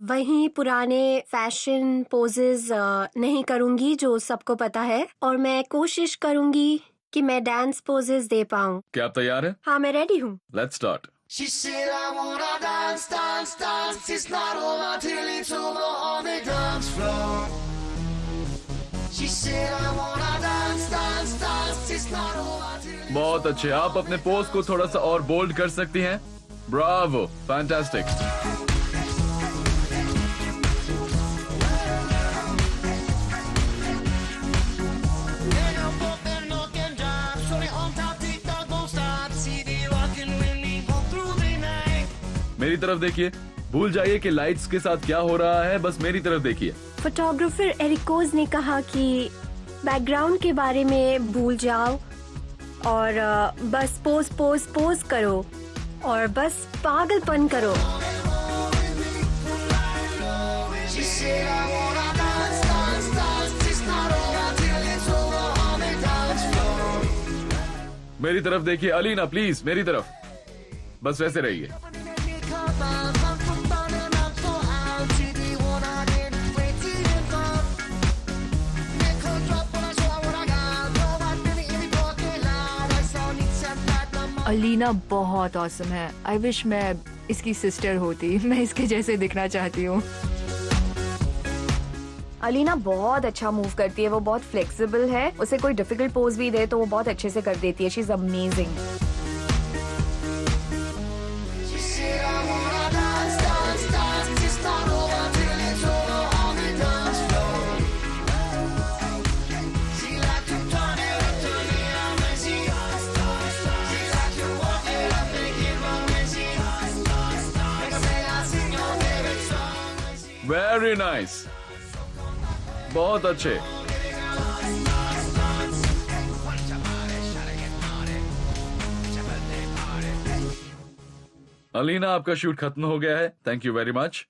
वहीं पुराने फैशन पोजेस नहीं करूँगी जो सबको पता है और मैं कोशिश करूँगी कि मैं डांस पोजेस दे पाऊँ। क्या आप तैयार हैं? हाँ, मैं रेडी हूँ। Let's start. She said, I wanna dance, dance, dance. It's not over till it's over on the dance floor. She said, I wanna dance, dance, dance. It's not over till बहुत अच्छे, आप अपने pose को थोड़ा सा और bold कर सकती हैं। Bravo, fantastic. मेरी तरफ देखिए, भूल जाइए कि लाइट्स के साथ क्या हो रहा है, बस मेरी तरफ देखिए। फोटोग्राफर एरिकोज ने कहा कि बैकग्राउंड के बारे में भूल जाओ और बस पोज करो और बस पागलपन करो। मेरी तरफ देखिए अलीना, प्लीज मेरी तरफ, बस वैसे रहिए। अलीना बहुत ऑसम है। आई विश मैं इसकी सिस्टर होती। मैं इसके जैसे दिखना चाहती हूँ। अलीना बहुत अच्छा मूव करती है, वो बहुत फ्लेक्सिबल है। उसे कोई डिफिकल्ट पोज भी दे तो वो बहुत अच्छे से कर देती है। She is amazing. Very nice, बहुत अच्छे। अलीना, आपका शूट खत्म हो गया है। Thank you very much.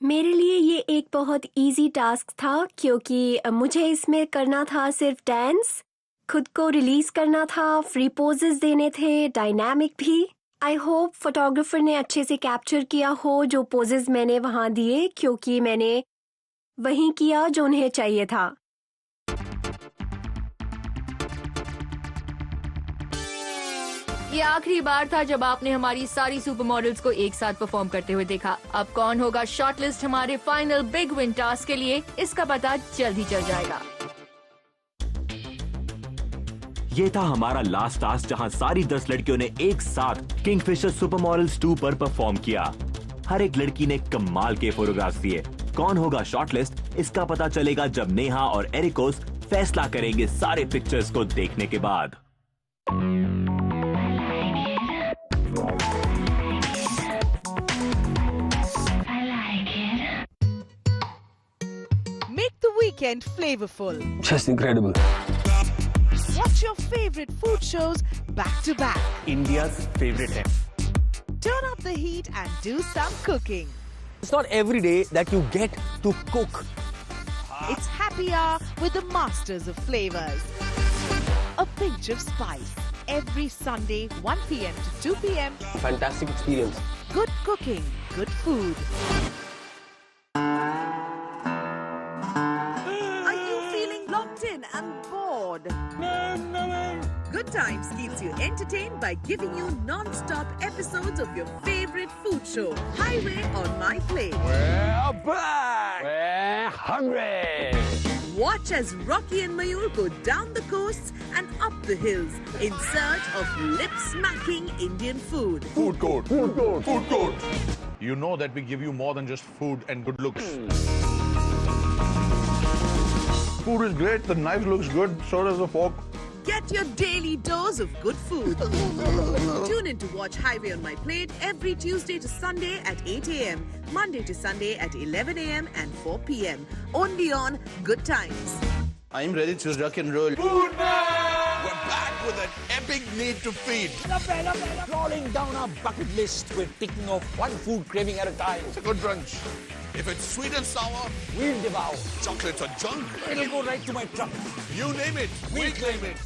मेरे लिए ये एक बहुत इजी टास्क था क्योंकि मुझे इसमें करना था सिर्फ डांस, खुद को रिलीज करना था, फ्री पोजेस देने थे, डायनामिक भी। आई होप फोटोग्राफर ने अच्छे से कैप्चर किया हो जो पोजेस मैंने वहां दिए, क्योंकि मैंने वही किया जो उन्हें चाहिए था। ये आखिरी बार था जब आपने हमारी सारी सुपर मॉडल्स को एक साथ परफॉर्म करते हुए देखा। अब कौन होगा शॉर्टलिस्ट हमारे फाइनल बिग विन टास्क के लिए, इसका पता जल्द ही चल जाएगा। ये था हमारा लास्ट टास्क, जहां सारी 10 लड़कियों ने एक साथ किंगफिशर सुपर मॉडल्स 2 पर परफॉर्म किया। हर एक लड़की ने कमाल के फोटोग्राफ्स दिए। कौन होगा शॉर्टलिस्ट, इसका पता चलेगा जब नेहा और एरिकोस फैसला करेंगे सारे पिक्चर्स को देखने के बाद। Make the weekend flavorful. Just incredible. Watch your favorite food shows back to back. India's favorite है. Turn up the heat and do some cooking. It's not every day that you get to cook. It's happy hour with the masters of flavors. A pinch of spice. Every Sunday, 1 p.m. to 2 p.m. Fantastic experience. Good cooking, good food. Are you feeling locked in and bored? Good Times keeps you entertained by giving you non-stop episodes of your favorite food show, Highway on My Plate. We're back. We're hungry. Watch as Rocky and Mayur go down the coasts and up the hills in search of lip-smacking Indian food. Food court. Food court. Food court. You know that we give you more than just food and good looks. Food is great. The knife looks good. So does the fork. Get your daily dose of good food. Tune in to watch Highway on My Plate every Tuesday to Sunday at 8 a.m., Monday to Sunday at 11 a.m. and 4 p.m. Only on Good Times. I'm ready to rock and roll. Food Man! We're back with an epic need to feed. Crawling down our bucket list, we're ticking off one food craving at a time. It's a good brunch. If it's sweet and sour, We'll devour. chocolates or junk, It'll go right to my truck. you name it, we claim it.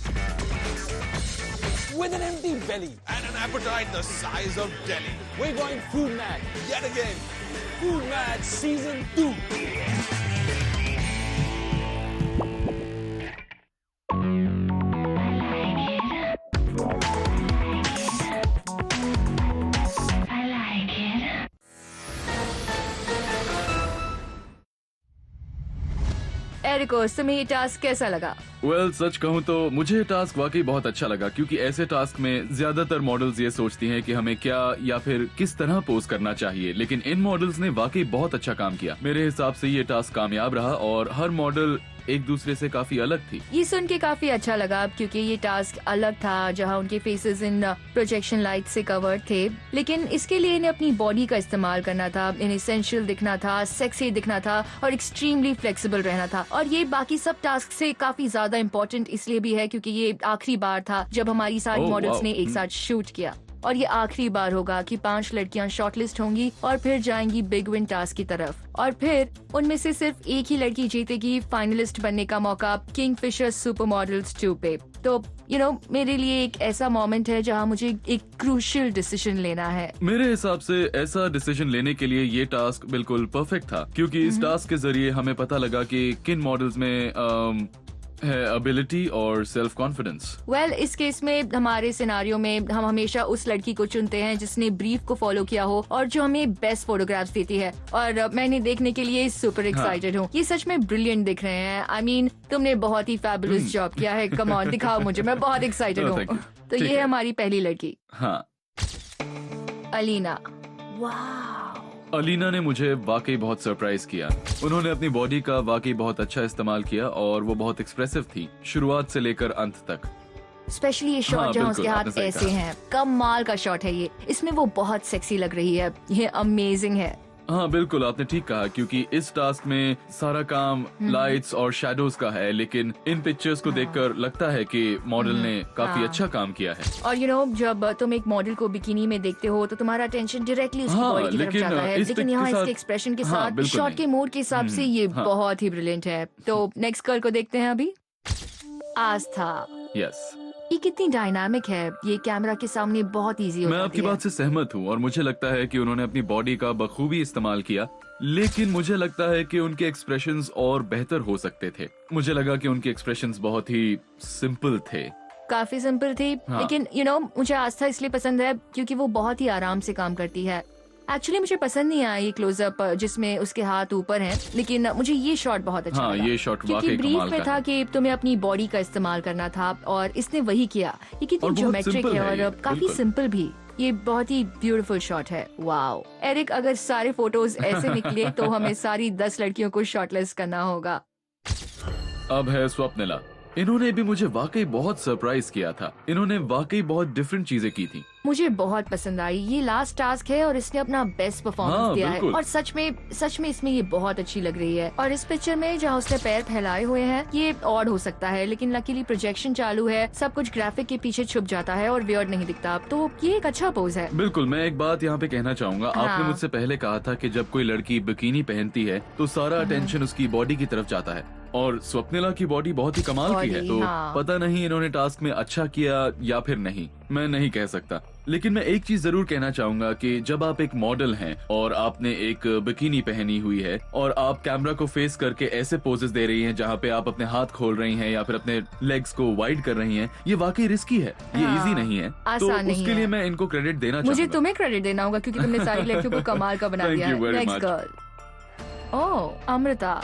With an empty belly, And an appetite the size of Delhi. we're going food mad. Yet again. Food Mad Season 2. एरिकोस, तुम्हें ये task कैसा लगा? Well, सच कहूँ तो मुझे ये task वाकई बहुत अच्छा लगा, क्योंकि ऐसे टास्क में ज्यादातर मॉडल्स ये सोचती हैं कि हमें क्या या फिर किस तरह पोज करना चाहिए, लेकिन इन मॉडल्स ने वाकई बहुत अच्छा काम किया। मेरे हिसाब से ये टास्क कामयाब रहा और हर मॉडल एक दूसरे से काफी अलग थी। ये सुन के काफी अच्छा लगा क्योंकि ये टास्क अलग था जहां उनके फेसेस इन प्रोजेक्शन लाइट से कवर्ड थे, लेकिन इसके लिए इन्हें अपनी बॉडी का इस्तेमाल करना था, इन्हें सेंशुअल दिखना था, सेक्सी दिखना था और एक्सट्रीमली फ्लेक्सिबल रहना था। और ये बाकी सब टास्क से काफी ज्यादा इम्पोर्टेंट इसलिए भी है क्योंकि ये आखिरी बार था जब हमारी सारी Oh, मॉडल्स wow. ने एक साथ शूट किया और ये आखिरी बार होगा कि 5 लड़कियां शॉर्टलिस्ट होंगी और फिर जाएंगी बिग विन टास्क की तरफ और फिर उनमें से सिर्फ एक ही लड़की जीतेगी फाइनलिस्ट बनने का मौका किंगफिशर सुपर मॉडल्स 2 पे। तो मेरे लिए एक ऐसा मोमेंट है जहां मुझे एक क्रूशियल डिसीजन लेना है। मेरे हिसाब से ऐसा डिसीजन लेने के लिए ये टास्क बिल्कुल परफेक्ट था क्योंकि इस टास्क के जरिए हमें पता लगा कि किन मॉडल्स में है एबिलिटी और सेल्फ कॉन्फिडेंस। वेल, इस केस में हमारे सिनारियो में हम हमेशा उस लड़की को चुनते हैं जिसने ब्रीफ को फॉलो किया हो और जो हमें बेस्ट फोटोग्राफ्स देती है और मैं इन्हें देखने के लिए सुपर एक्साइटेड हूँ। ये सच में ब्रिलियंट दिख रहे हैं। आई मीन तुमने बहुत ही फैबुलस जॉब किया है। कम ऑन, दिखाओ मुझे, मैं बहुत एक्साइटेड हूँ। तो ये है हमारी पहली लड़की, हाँ, अलीना। अलीना ने मुझे वाकई बहुत सरप्राइज किया। उन्होंने अपनी बॉडी का वाकई बहुत अच्छा इस्तेमाल किया और वो बहुत एक्सप्रेसिव थी शुरुआत से लेकर अंत तक। स्पेशली ये शॉट हाँ, जहाँ बिल्कुल, उसके आपने हाथ सही ऐसे कहा। हैं, कमाल का शॉट है ये। इसमें वो बहुत सेक्सी लग रही है, ये अमेजिंग है। हाँ बिल्कुल, आपने ठीक कहा क्योंकि इस टास्क में सारा काम लाइट्स और शैडोज का है, लेकिन इन पिक्चर्स को देखकर लगता है कि मॉडल ने काफी हाँ। अच्छा काम किया है। और जब तुम एक मॉडल को बिकिनी में देखते हो तो तुम्हारा अटेंशन डायरेक्टली उसकी हाँ, बॉडी की तरफ लेकिन जाता है, इस लेकिन पिक यहाँ के इसके साथ- एक्सप्रेशन के हाँ, साथ बिल्कुल शॉट नहीं। के मूड के हिसाब से ये हाँ। बहुत ही ब्रिलियंट है। तो नेक्स्ट गर्ल को देखते हैं अभी, आस्था। यस, ये कितनी डायनामिक है, ये कैमरा के सामने बहुत इजी हो मैं जाती आपकी है। बात से सहमत हूँ और मुझे लगता है कि उन्होंने अपनी बॉडी का बखूबी इस्तेमाल किया, लेकिन मुझे लगता है कि उनके एक्सप्रेशंस और बेहतर हो सकते थे। मुझे लगा कि उनके एक्सप्रेशंस बहुत ही सिंपल थे। काफी सिंपल थी, हाँ। लेकिन मुझे आस्था इसलिए पसंद है क्योंकि वो बहुत ही आराम से काम करती है। एक्चुअली मुझे पसंद नहीं आया ये क्लोजअप जिसमें उसके हाथ ऊपर हैं, लेकिन मुझे ये शॉट बहुत अच्छा हाँ, लगा। ये शॉट क्योंकि वाकई ब्रीफ कमाल में का था है। कि तुम्हें अपनी बॉडी का इस्तेमाल करना था और इसने वही किया। ये और कितनी बहुत ज्योमेट्रिक simple है है और ये, काफी बिल्कुल। सिंपल भी। ये बहुत ही ब्यूटीफुल शॉट है। वाओ एरिक, अगर सारे फोटोज ऐसे निकले तो हमें सारी 10 लड़कियों को शॉर्टलिस्ट करना होगा। अब है स्वप्निला। इन्होंने भी मुझे वाकई बहुत सरप्राइज किया था। इन्होंने वाकई बहुत डिफरेंट चीजें की थी। मुझे बहुत पसंद आई। ये लास्ट टास्क है और इसने अपना बेस्ट परफॉर्मेंस हाँ, दिया है बिल्कुल। और सच में इसमें ये बहुत अच्छी लग रही है। और इस पिक्चर में जहाँ उसने पैर फैलाए हुए हैं ये ऑड हो सकता है, लेकिन लकीली प्रोजेक्शन चालू है, सब कुछ ग्राफिक के पीछे छुप जाता है और वियर्ड नहीं दिखता, तो ये एक अच्छा पोज है। बिल्कुल, मैं एक बात यहाँ पे कहना चाहूंगा। हाँ। आपने मुझसे पहले कहा था कि जब कोई लड़की बिकिनी पहनती है तो सारा अटेंशन उसकी बॉडी की तरफ जाता है, और स्वप्निला की बॉडी बहुत ही कमाल की है। बॉडी, तो हाँ। पता नहीं इन्होंने टास्क में अच्छा किया या फिर नहीं, मैं नहीं कह सकता। लेकिन मैं एक चीज जरूर कहना चाहूंगा कि जब आप एक मॉडल हैं और आपने एक बिकिनी पहनी हुई है और आप कैमरा को फेस करके ऐसे पोजेस दे रही हैं जहाँ पे आप अपने हाथ खोल रही हैं या फिर अपने लेग्स को वाइड कर रही हैं, ये वाकई रिस्की है, ये हाँ, इजी नहीं है। तो आसान नहीं उसके है। लिए मैं इनको क्रेडिट देना मुझे चाहूंगा। तुम्हें क्रेडिट देना होगा क्योंकि तुमने सारी लड़कियों को कमाल का बना Thank दिया you है। very next much. गर्ल, ओह अमृता।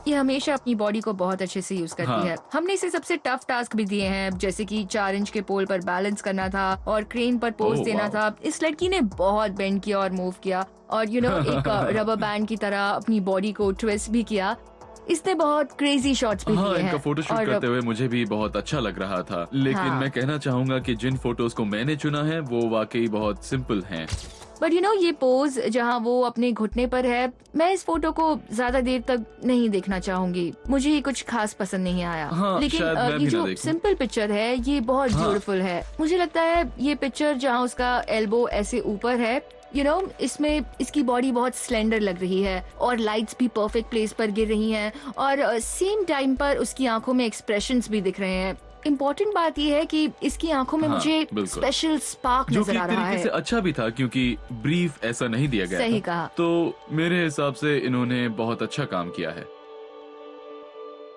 ये हमेशा अपनी बॉडी को बहुत अच्छे से यूज करती हाँ। है। हमने इसे सबसे टफ टास्क भी दिए हैं, जैसे कि 4 इंच के पोल पर बैलेंस करना था और क्रेन पर पोज ओह, देना वाह। था। इस लड़की ने बहुत बेंड किया और मूव किया और एक रबर बैंड की तरह अपनी बॉडी को ट्विस्ट भी किया। इसने बहुत क्रेजी शॉट्स भी हाँ, लिए इनका हैं। फोटोशूट और करते हुए मुझे भी बहुत अच्छा लग रहा था, लेकिन हाँ। मैं कहना चाहूंगा कि जिन फोटोज को मैंने चुना है वो वाकई बहुत सिंपल हैं। बट ये पोज जहाँ वो अपने घुटने पर है, मैं इस फोटो को ज्यादा देर तक नहीं देखना चाहूंगी। मुझे ये कुछ खास पसंद नहीं आया। हाँ, लेकिन शायद मैं ये भी ना जो देखूं। सिंपल पिक्चर है ये बहुत हाँ। ब्यूटीफुल है। मुझे लगता है ये पिक्चर जहाँ उसका एल्बो ऐसे ऊपर है, इसमें इसकी बॉडी बहुत स्लेंडर लग रही है और लाइट्स भी परफेक्ट प्लेस पर गिर रही हैं और सेम टाइम पर उसकी आंखों में एक्सप्रेशंस भी दिख रहे हैं। इम्पोर्टेंट बात यह है कि इसकी आंखों में हाँ, मुझे बिल्कुल। स्पेशल स्पार्क जो नजर कि आ एक रहा तरीके है। से अच्छा भी था क्योंकि ब्रीफ ऐसा नहीं दिया गया सही था। कहा। तो मेरे हिसाब से इन्होंने बहुत अच्छा काम किया है।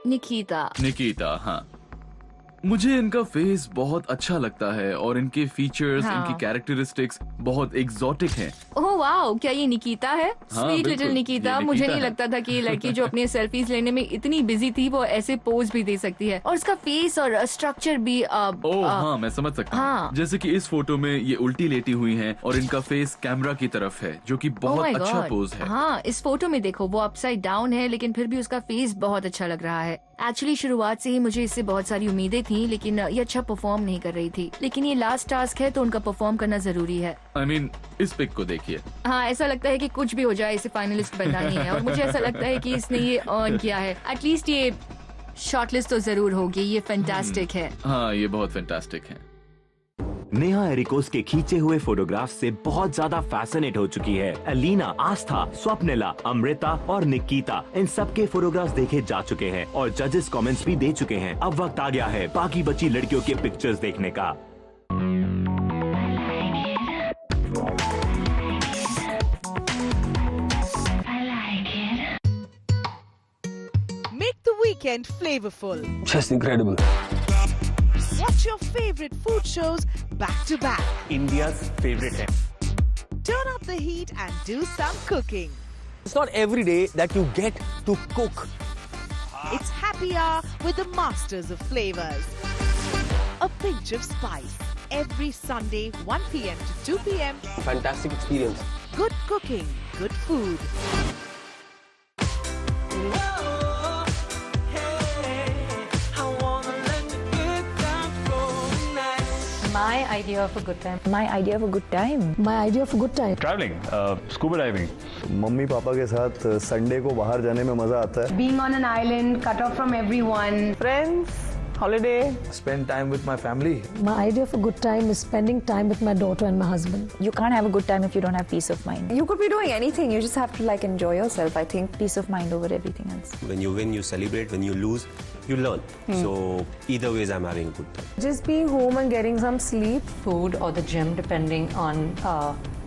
निकिता, निकिता, हाँ, मुझे इनका फेस बहुत अच्छा लगता है और इनके फीचर्स, हाँ। इनकी कैरेक्टरिस्टिक्स बहुत एग्जॉटिक हैं। ओह वाओ, क्या ये निकिता है? स्वीट बिल्कुल, लिटिल निकिता। ये मुझे निकिता नहीं है। लगता था कि ये लड़की जो अपने सेल्फीज लेने में इतनी बिजी थी वो ऐसे पोज भी दे सकती है, और उसका फेस और स्ट्रक्चर भी ओह हाँ, मैं समझ सकता हूँ। हाँ। जैसे कि इस फोटो में ये उल्टी लेटी हुई हैं और इनका फेस कैमरा की तरफ है, जो कि Oh बहुत my अच्छा God. पोज है। हाँ, इस फोटो में देखो वो अपसाइड डाउन है, लेकिन फिर भी उसका फेस बहुत अच्छा लग रहा है। एक्चुअली शुरुआत से ही मुझे इससे बहुत सारी उम्मीदें थी, लेकिन ये अच्छा परफॉर्म नहीं कर रही थी। लेकिन ये लास्ट टास्क है तो उनका परफॉर्म करना जरूरी है। I mean, इस पिक को देखिए। हाँ, ऐसा लगता है कि कुछ भी हो जाए इसे फाइनलिस्ट बनना ही है, और मुझे ऐसा लगता है कि इसने ये अर्न किया है। एटलीस्ट ये शॉर्टलिस्ट तो जरूर होगी। ये फैंटास्टिक है। हाँ, ये बहुत फैंटास्टिक है। नेहा एरिकोस के खींचे हुए फोटोग्राफ से बहुत ज्यादा फैसिनेट हो चुकी है। अलीना, आस्था, स्वप्निला, अमृता और निकिता, इन सबके फोटोग्राफ्स देखे जा चुके हैं और जजेस कमेंट्स भी दे चुके हैं। अब वक्त आ गया है बाकी बची लड़कियों के पिक्चर्स देखने का। Make the weekend flavorful. Just incredible. Watch your favorite food shows back to back. India's favorite है. Turn up the heat and do some cooking. It's not every day that you get to cook. It's happy hour with the masters of flavors. A pinch of spice. Every Sunday, 1 p.m. to 2 p.m. Fantastic experience. Good cooking, good food. My idea of a good time. My idea of a good time. My idea of a good time. Travelling, scuba diving. Mummy papa के साथ Sunday को बाहर जाने में मजा आता है। Being on an island, cut off from everyone. Friends, holiday. Spend time with my family. My idea of a good time is spending time with my daughter and my husband. You can't have a good time if you don't have peace of mind. You could be doing anything. You just have to like enjoy yourself. I think peace of mind over everything else. When you win, you celebrate. When you lose, you learn. So either ways, I'm having a good time. Just being home and getting some sleep. Food or the gym, depending on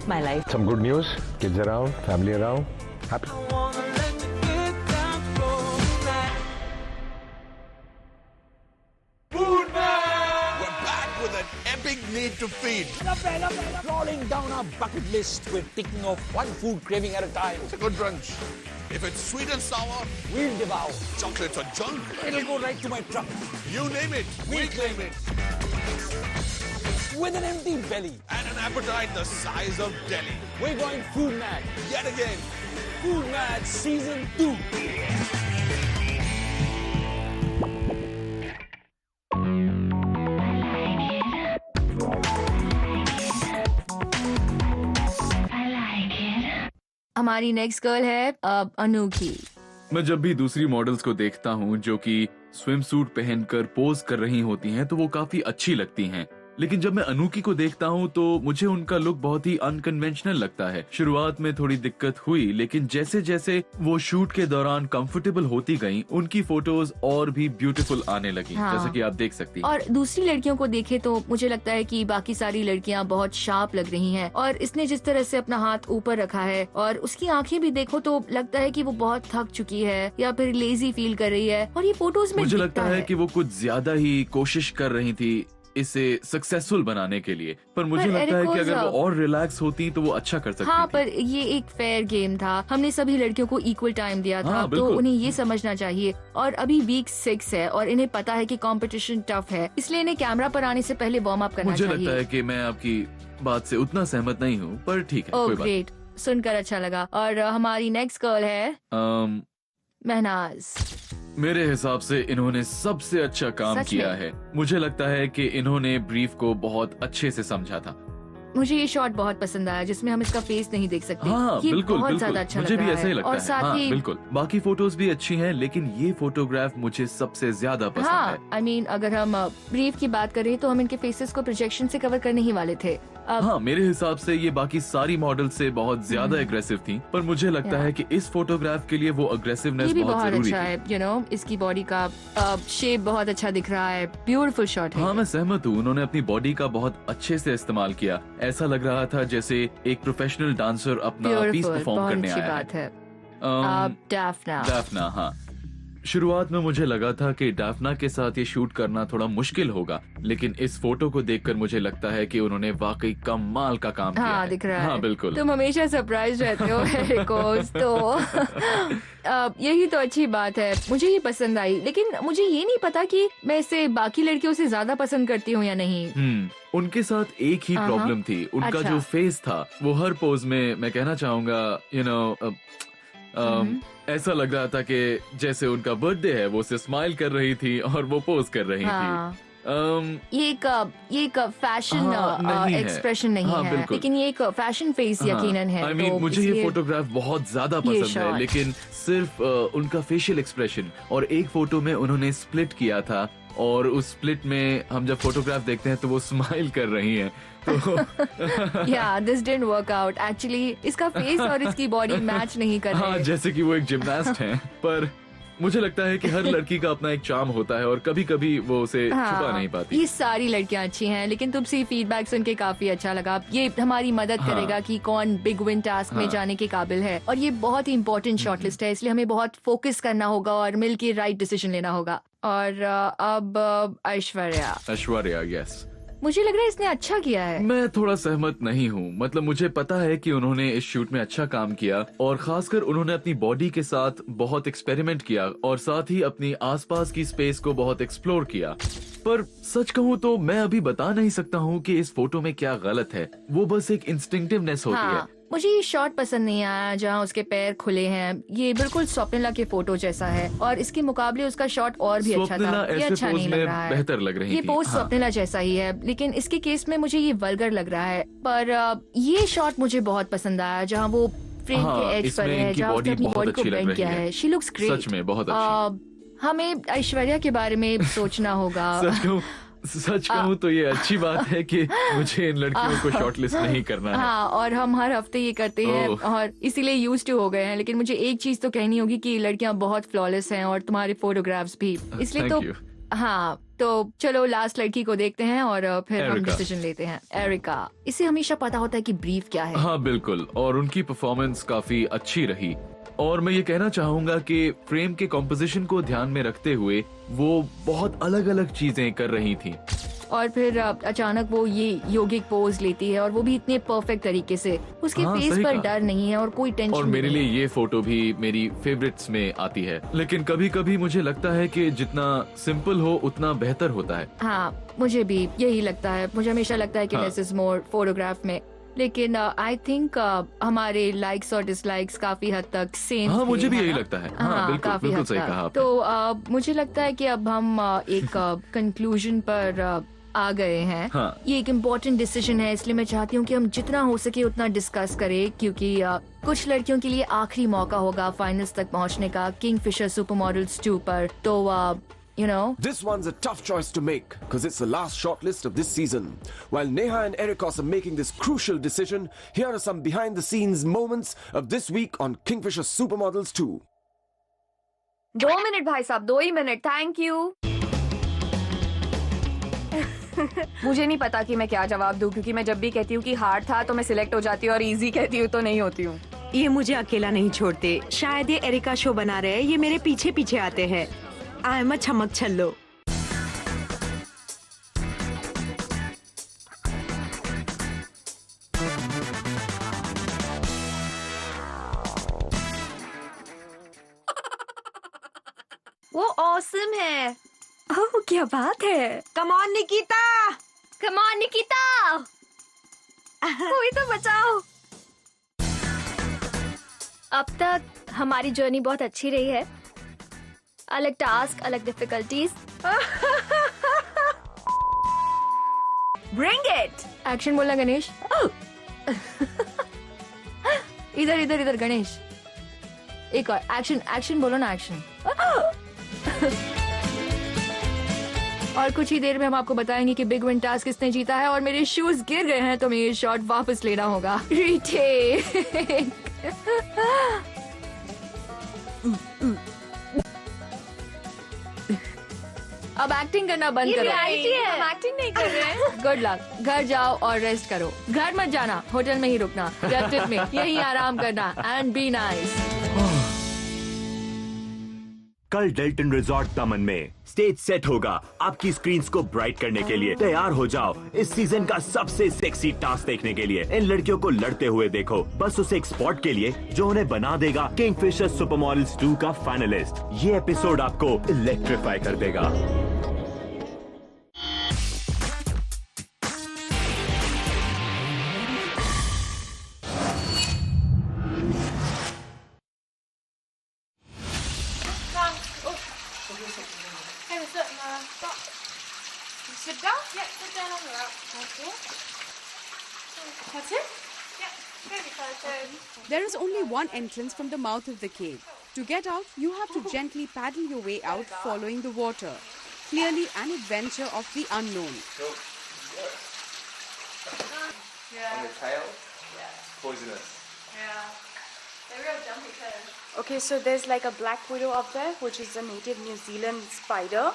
my life. Some good news. Kids around, family around. Happy. We're back with an epic need to feed. Crawling down our bucket list, we're ticking off one food craving at a time. It's a good brunch. If it's sweet and sour, We'll devour. chocolates or junk, It'll go right to my truck. you name it, we claim it. With an empty belly, And an appetite the size of Delhi. we're going food mad. Yet again, Food Mad Season 2. हमारी next girl है अनूठी। मैं जब भी दूसरी models को देखता हूँ जो कि स्विम सूट पहनकर पोज कर रही होती हैं, तो वो काफी अच्छी लगती हैं। लेकिन जब मैं अनूकी को देखता हूँ तो मुझे उनका लुक बहुत ही अनकन्वेंशनल लगता है। शुरुआत में थोड़ी दिक्कत हुई, लेकिन जैसे जैसे वो शूट के दौरान कंफर्टेबल होती गईं, उनकी फोटोज और भी ब्यूटीफुल आने लगी। हाँ। जैसे कि आप देख सकती हैं। और दूसरी लड़कियों को देखे तो मुझे लगता है कि बाकी सारी लड़कियां बहुत शार्प लग रही हैं, और इसने जिस तरह से अपना हाथ ऊपर रखा है और उसकी आंखें भी देखो तो लगता है कि वो बहुत थक चुकी है या फिर लेजी फील कर रही है, और ये फोटोज में मुझे दिखता लगता है कि वो कुछ ज्यादा ही कोशिश कर रही थी इसे सक्सेसफुल बनाने के लिए, पर मुझे पर लगता है कि एरिकोज़ अगर वो और रिलैक्स होती तो वो अच्छा कर सकती हाँ, थी। पर ये एक फेयर गेम था। हमने सभी लड़कियों को इक्वल टाइम दिया था, हाँ, तो बिल्कुल। उन्हें ये समझना चाहिए। और अभी वीक 6 है और इन्हें पता है कि कंपटीशन टफ है, इसलिए इन्हें कैमरा पर आने से पहले वार्म अप करना मुझे चाहिए। लगता है कि मैं आपकी बात से उतना सहमत नहीं हूँ, पर ठीक है, ओह कोई बात नहीं। ग्रेट, सुनकर अच्छा लगा। और हमारी नेक्स्ट गर्ल है महनाज। मेरे हिसाब से इन्होंने सबसे अच्छा काम सच किया में? है। मुझे लगता है कि इन्होंने ब्रीफ को बहुत अच्छे से समझा था। मुझे ये शॉट बहुत पसंद आया जिसमें हम इसका फेस नहीं देख सकते। हाँ, ये बिल्कुल बहुत बिल्कुल, ज्यादा अच्छा मुझे लग भी रहा ऐसा ही है। लगता और है। साथ हाँ, ही बिल्कुल, बाकी फोटोज भी अच्छी हैं, लेकिन ये फोटोग्राफ मुझे सबसे ज्यादा पसंद हाँ, है। आई मीन अगर हम ब्रीफ की बात करें तो हम इनके फेसेस को प्रोजेक्शन से कवर करने ही वाले थे। अब हाँ, मेरे हिसाब से ये बाकी सारी मॉडल से बहुत ज्यादा एग्रेसिव थी, पर मुझे लगता है कि इस फोटोग्राफ के लिए वो अग्रेसिवनेस ये भी बहुत बहुत जरूरी अच्छा थी। है, यू नो, इसकी बॉडी का शेप बहुत अच्छा दिख रहा है। ब्यूटीफुल शॉट है। हाँ, मैं सहमत हूँ। उन्होंने अपनी बॉडी का बहुत अच्छे से इस्तेमाल किया। ऐसा लग रहा था जैसे एक प्रोफेशनल डांसर अपना पीस ब्यूटीफुल, परफॉर्म बहुत करने अच्छी आया बात है। है। डैफ्ना। डैफ्ना, हाँ। शुरुआत में मुझे लगा था कि डाफना के साथ ये शूट करना थोड़ा मुश्किल होगा, लेकिन इस फोटो को देखकर मुझे लगता है कि उन्होंने वाकई कमाल का काम किया हाँ है। दिख रहा है। हाँ बिल्कुल। तुम हमेशा सरप्राइज रहते हो एरिकोस, तो यही तो अच्छी बात है। मुझे ये पसंद आई, लेकिन मुझे ये नहीं पता कि मैं इसे बाकी लड़कियों से ज्यादा पसंद करती हूँ या नहीं। उनके साथ एक ही प्रॉब्लम थी, उनका अच्छा। जो फेस था वो हर पोज में, मैं कहना चाहूंगा ऐसा लग रहा था कि जैसे उनका बर्थडे है, वो उसे स्माइल कर रही थी और वो पोज कर रही हाँ। थी। ये एक फैशन नहीं है। एक्सप्रेशन नहीं हाँ, है, बिल्कुल। लेकिन ये एक फैशन फेस यकीनन है। I mean, तो मुझे ये इसलिए- फोटोग्राफ बहुत ज्यादा ये पसंद है, shot। लेकिन सिर्फ उनका फेशियल एक्सप्रेशन, और एक फोटो में उन्होंने स्प्लिट किया था और उस स्प्लिट में हम जब फोटोग्राफ देखते हैं तो वो स्माइल कर रही हैं, तो या this didn't work out actually. इसका फेस और इसकी बॉडी मैच नहीं कर हाँ, रहे। जैसे कि वो एक जिम्नास्ट हैं, पर मुझे लगता है कि हर लड़की का अपना एक चार्म होता है और कभी कभी वो उसे छुपा नहीं पाती। ये सारी लड़कियां अच्छी हैं, लेकिन तुमसे फीडबैक सुन के काफी अच्छा लगा। ये हमारी मदद हाँ। करेगा कि कौन बिग विन टास्क में हाँ। जाने के काबिल है, और ये बहुत ही इंपॉर्टेंट शॉर्टलिस्ट है, इसलिए हमें बहुत फोकस करना होगा और मिल के राइट डिसीजन लेना होगा। और अब ऐश्वर्या, यस। मुझे लग रहा है इसने अच्छा किया है। मैं थोड़ा सहमत नहीं हूँ। मतलब मुझे पता है कि उन्होंने इस शूट में अच्छा काम किया, और खासकर उन्होंने अपनी बॉडी के साथ बहुत एक्सपेरिमेंट किया और साथ ही अपनी आसपास की स्पेस को बहुत एक्सप्लोर किया। पर सच कहूँ तो मैं अभी बता नहीं सकता हूँ कि इस फोटो में क्या गलत है। वो बस एक इंस्टिंक्टिवनेस होती है। मुझे ये शॉट पसंद नहीं आया जहाँ उसके पैर खुले हैं। ये बिल्कुल स्वप्निला के फोटो जैसा है, और इसके मुकाबले उसका शॉट और भी अच्छा स्वप्निला था। ये ऐसे अच्छा पोज नहीं लग में रहा है। बेहतर लग रही ये थी। पोज हाँ। स्वप्निला जैसा ही है, लेकिन इसके केस में मुझे ये वल्गर लग रहा है। पर ये शॉट मुझे बहुत पसंद आया जहाँ वो फ्रेम हाँ, के एज इसमें पर है, इनकी जहाँ उसने बॉडी अपनी बहुत बॉडी को अच्छी लग बेंड रही किया है। है। She looks great. सच में बहुत अच्छी। हमें ऐश्वर्या के बारे में सोचना होगा। सच कहूँ तो ये अच्छी बात है कि मुझे इन लड़कियों को शॉर्टलिस्ट नहीं करना है। हाँ, और हम हर हफ्ते ये करते हैं ओह। और इसीलिए यूज्ड टू हो गए हैं। लेकिन मुझे एक चीज तो कहनी होगी कि लड़कियां बहुत फ्लॉलेस हैं, और तुम्हारे फोटोग्राफ्स भी। इसलिए Thank तो you. हाँ, तो चलो लास्ट लड़की को देखते हैं और फिर हम एरिका। डिसीजन लेते हैं। एरिका, इसे हमेशा पता होता है कि ब्रीफ क्या है। हाँ बिल्कुल, और उनकी परफॉर्मेंस काफी अच्छी रही। और मैं ये कहना चाहूंगा कि फ्रेम के कॉम्पोजिशन को ध्यान में रखते हुए वो बहुत अलग अलग चीजें कर रही थी। और फिर अचानक वो ये योगिक पोज लेती है, और वो भी इतने परफेक्ट तरीके से। उसके हाँ, फेस सही पर कहा। डर नहीं है और कोई टेंशन और मेरे नहीं लिए है। ये फोटो भी मेरी फेवरेट्स में आती है। लेकिन कभी कभी मुझे लगता है कि जितना सिंपल हो उतना बेहतर होता है। हाँ, मुझे भी यही लगता है। मुझे हमेशा लगता है कि हाँ। लेस इज मोर फोटोग्राफ में। लेकिन आई थिंक हमारे लाइक्स और डिसलाइक्स काफी हद तक सेम। हाँ, मुझे भी यही लगता है। हाँ, बिल्कुल, काफी बिल्कुल हद सही तक। कहा आपने। तो मुझे लगता है कि अब हम एक कंक्लूजन पर आ गए हैं। हाँ। ये एक इम्पोर्टेंट डिसीजन है, इसलिए मैं चाहती हूँ कि हम जितना हो सके उतना डिस्कस करें, क्योंकि कुछ लड़कियों के लिए आखिरी मौका होगा फाइनल्स तक पहुँचने का किंगफिशर सुपर मॉडल्स 2 पर। तो you know, This one's a tough choice to make because it's the last shortlist of this season. While Neha and Erikos are making this crucial decision, here are some behind the scenes moments of this week on Kingfisher Supermodels 2. 2 minute भाई साहब, 2 ही minute. Thank you. मुझे नहीं पता कि मैं क्या जवाब दूं, क्योंकि मैं जब भी कहती हूँ कि हार्ड था तो मैं सिलेक्ट हो जाती हूँ, और इजी कहती हूँ तो नहीं होती हूँ। ये मुझे अकेला नहीं छोड़ते। शायद ये एरिका शो बना रहे हैं। ये मेरे पीछे पीछे आते हैं। आई एम अ छमक छल्लो। वो ऑसम है। ओह, क्या बात है। Come on Nikita, come on Nikita, कोई तो बचाओ। अब तक हमारी जर्नी बहुत अच्छी रही है। अलग टास्क, अलग डिफिकल्टीज। Bring it! एक्शन बोलना गणेश। इधर इधर इधर गणेश। एक और एक्शन, एक्शन बोलो ना, एक्शन। और कुछ ही देर में हम आपको बताएंगे कि बिग विन टास्क किसने जीता है। और मेरे शूज गिर गए हैं तो मैं ये शॉट वापस लेना होगा। रीटेक। अब एक्टिंग करना बंद ये करो। reality है। हम एक्टिंग नहीं कर रहे हैं। Good luck. घर जाओ और रेस्ट करो। घर मत जाना, होटल में ही रुकना, रेस्टिट में यही आराम करना, एंड बी नाइस। कल डेल्टन रिजॉर्ट दमन में। स्टेज सेट होगा आपकी स्क्रीन्स को ब्राइट करने के लिए। तैयार हो जाओ इस सीजन का सबसे सेक्सी टास्क देखने के लिए। इन लड़कियों को लड़ते हुए देखो, बस उस एक स्पॉट के लिए जो उन्हें बना देगा किंगफिशर सुपरमॉडल्स 2 का फाइनलिस्ट। ये एपिसोड आपको इलेक्ट्रीफाई कर देगा। Sit down? Yeah, sit down on the rock. Okay. That's it? Yeah, very fast. There is only one entrance from the mouth of the cave. To get out, you have to gently paddle your way out following the water. Clearly an adventure of the unknown. Yeah. On the tail, poisonous. Yeah. They're real jumpy fish. Okay, so there's like a black widow up there, which is a native New Zealand spider.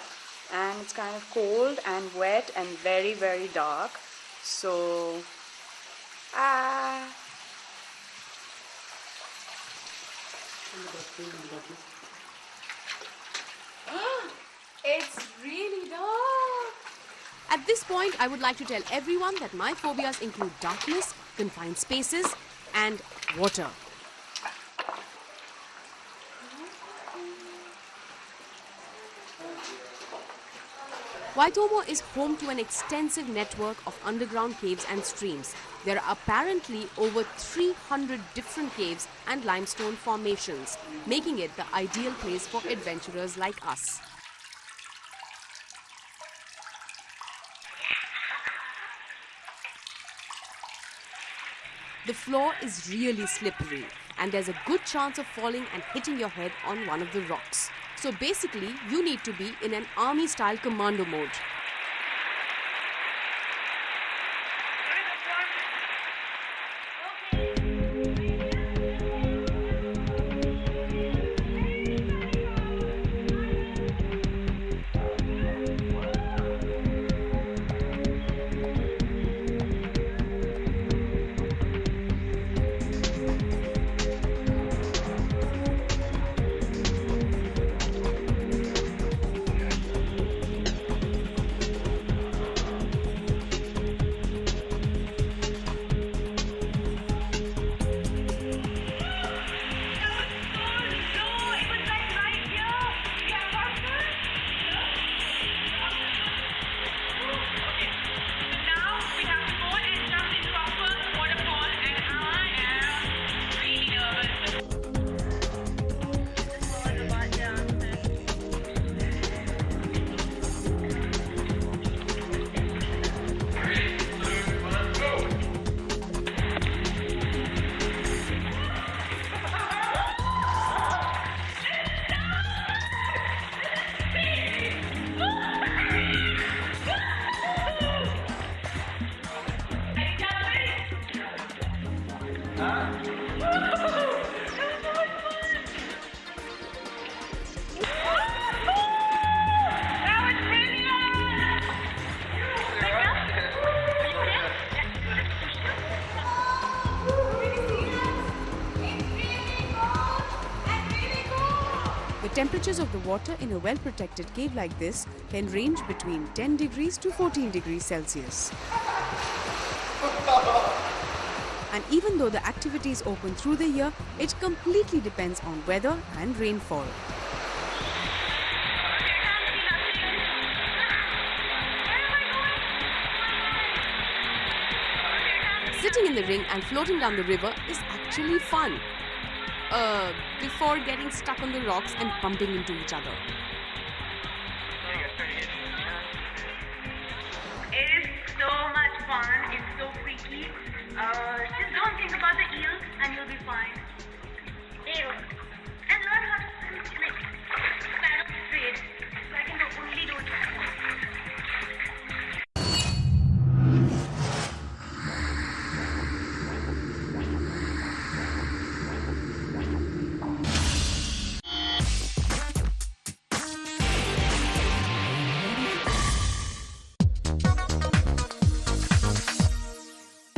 And it's kind of cold and wet and very, very dark. So, It's really dark. At this point, I would like to tell everyone that my phobias include darkness, confined spaces, and water. Waitomo is home to an extensive network of underground caves and streams. There are apparently over 300 different caves and limestone formations, making it the ideal place for adventurers like us. The floor is really slippery, and there's a good chance of falling and hitting your head on one of the rocks. So basically, you need to be in an army-style commando mode. The temperatures of the water in a well-protected cave like this can range between 10 degrees to 14 degrees Celsius. And even though the activity is open through the year, it completely depends on weather and rainfall. Sitting in the ring and floating down the river is actually fun. Before getting stuck on the rocks and bumping into each other. It is so much fun. It's so freaky. Just don't think about the eels and you'll be fine. Ew. And learn how to like paddle straight. So I can only do it.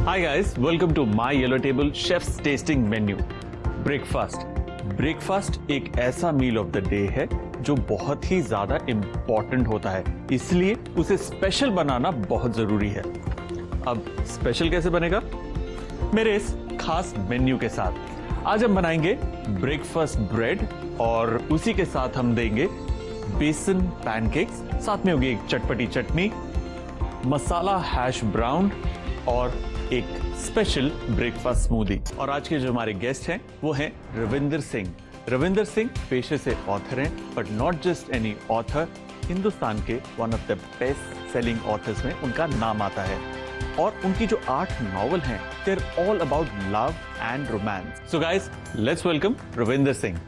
Hi guys, welcome to My Yellow Table Chef's Tasting Menu. Breakfast एक ऐसा meal of the day है जो बहुत ही ज्यादा important होता है, इसलिए उसे स्पेशल बनाना बहुत जरूरी है। अब स्पेशल कैसे बनेगा? मेरे इस खास मेन्यू के साथ आज हम बनाएंगे ब्रेकफास्ट ब्रेड और उसी के साथ हम देंगे बेसन पैनकेक्स, साथ में होगी एक चटपटी चटनी, मसाला हैश ब्राउन और एक स्पेशल ब्रेकफास्ट स्मूदी। और आज के जो हमारे गेस्ट हैं वो हैं रविंदर सिंह। रविंदर सिंह पेशे से ऑथर हैं, but not just any author, Hindustan के one of the best selling authors में उनका नाम आता है। और उनकी जो 8 नॉवल हैं, they're all about love and romance. So guys, let's welcome Ravinder Singh.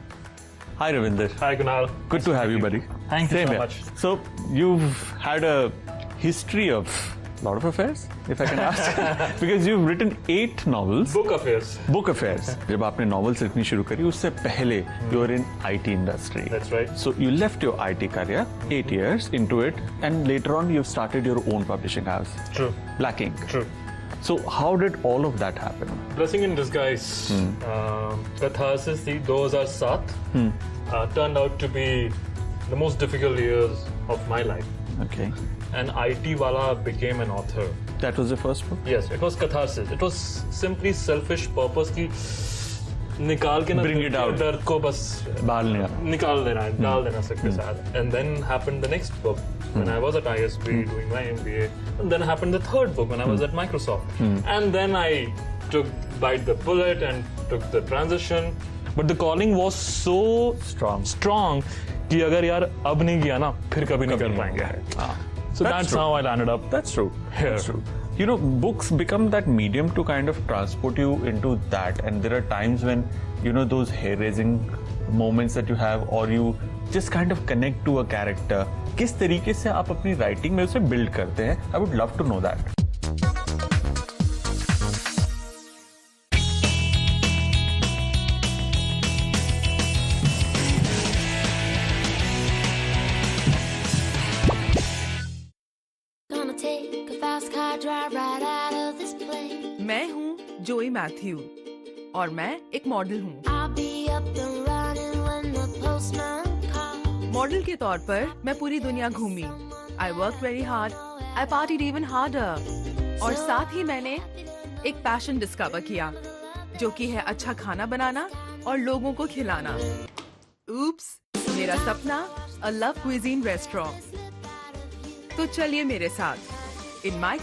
Hi Ravinder. Hi Kunal. Good to have you, buddy. Thank you Same so here. much. So you've had a history of a lot of affairs, if I can ask, because you've written 8 novels. Book affairs. Book affairs. जब आपने novels लिखनी शुरू करी, उससे पहले you were in IT industry. That's right. So you left your IT career 8 years into it, and later on you've started your own publishing house. True. Black Ink. True. So how did all of that happen? Blessing in disguise. Catharsis थी 2007. Turned out to be the most difficult years of my life. Okay. And IT wala became an author. That was the first book? Yes, it was catharsis. It was simply selfish purpose की निकाल के ना Bring it out. डर को बस बाहर निकाल देना है, डाल देना सबके साथ. And then happened the next book when I was at ISB doing my MBA. And then happened the third book when I was at Microsoft. And then I took bite the bullet and took the transition. But the calling was so strong कि अगर यार अब नहीं किया ना फिर कभी नहीं कर पाएंगे. So that's how I landed up. That's true. Here. That's true. You know, books become that medium to kind of transport you into that, and there are times when, you know, those hair-raising moments that you have, or you just kind of connect to a character. किस तरीके से आप अपनी writing में उसे build करते हैं? I would love to know that. Gonna take a fast car drive right out of this place. मैं हूँ जोई मैथ्यू और मैं एक मॉडल हूँ। I'll be up and running when the postman calls. Model के तौर पर मैं पूरी दुनिया घूमी। I worked very hard. I partied even harder. और साथ ही मैंने एक पैशन डिस्कवर किया, जो कि है अच्छा खाना बनाना और लोगों को खिलाना। Oops, मेरा सपना a love cuisine restaurant। तो चलिए मेरे साथ in my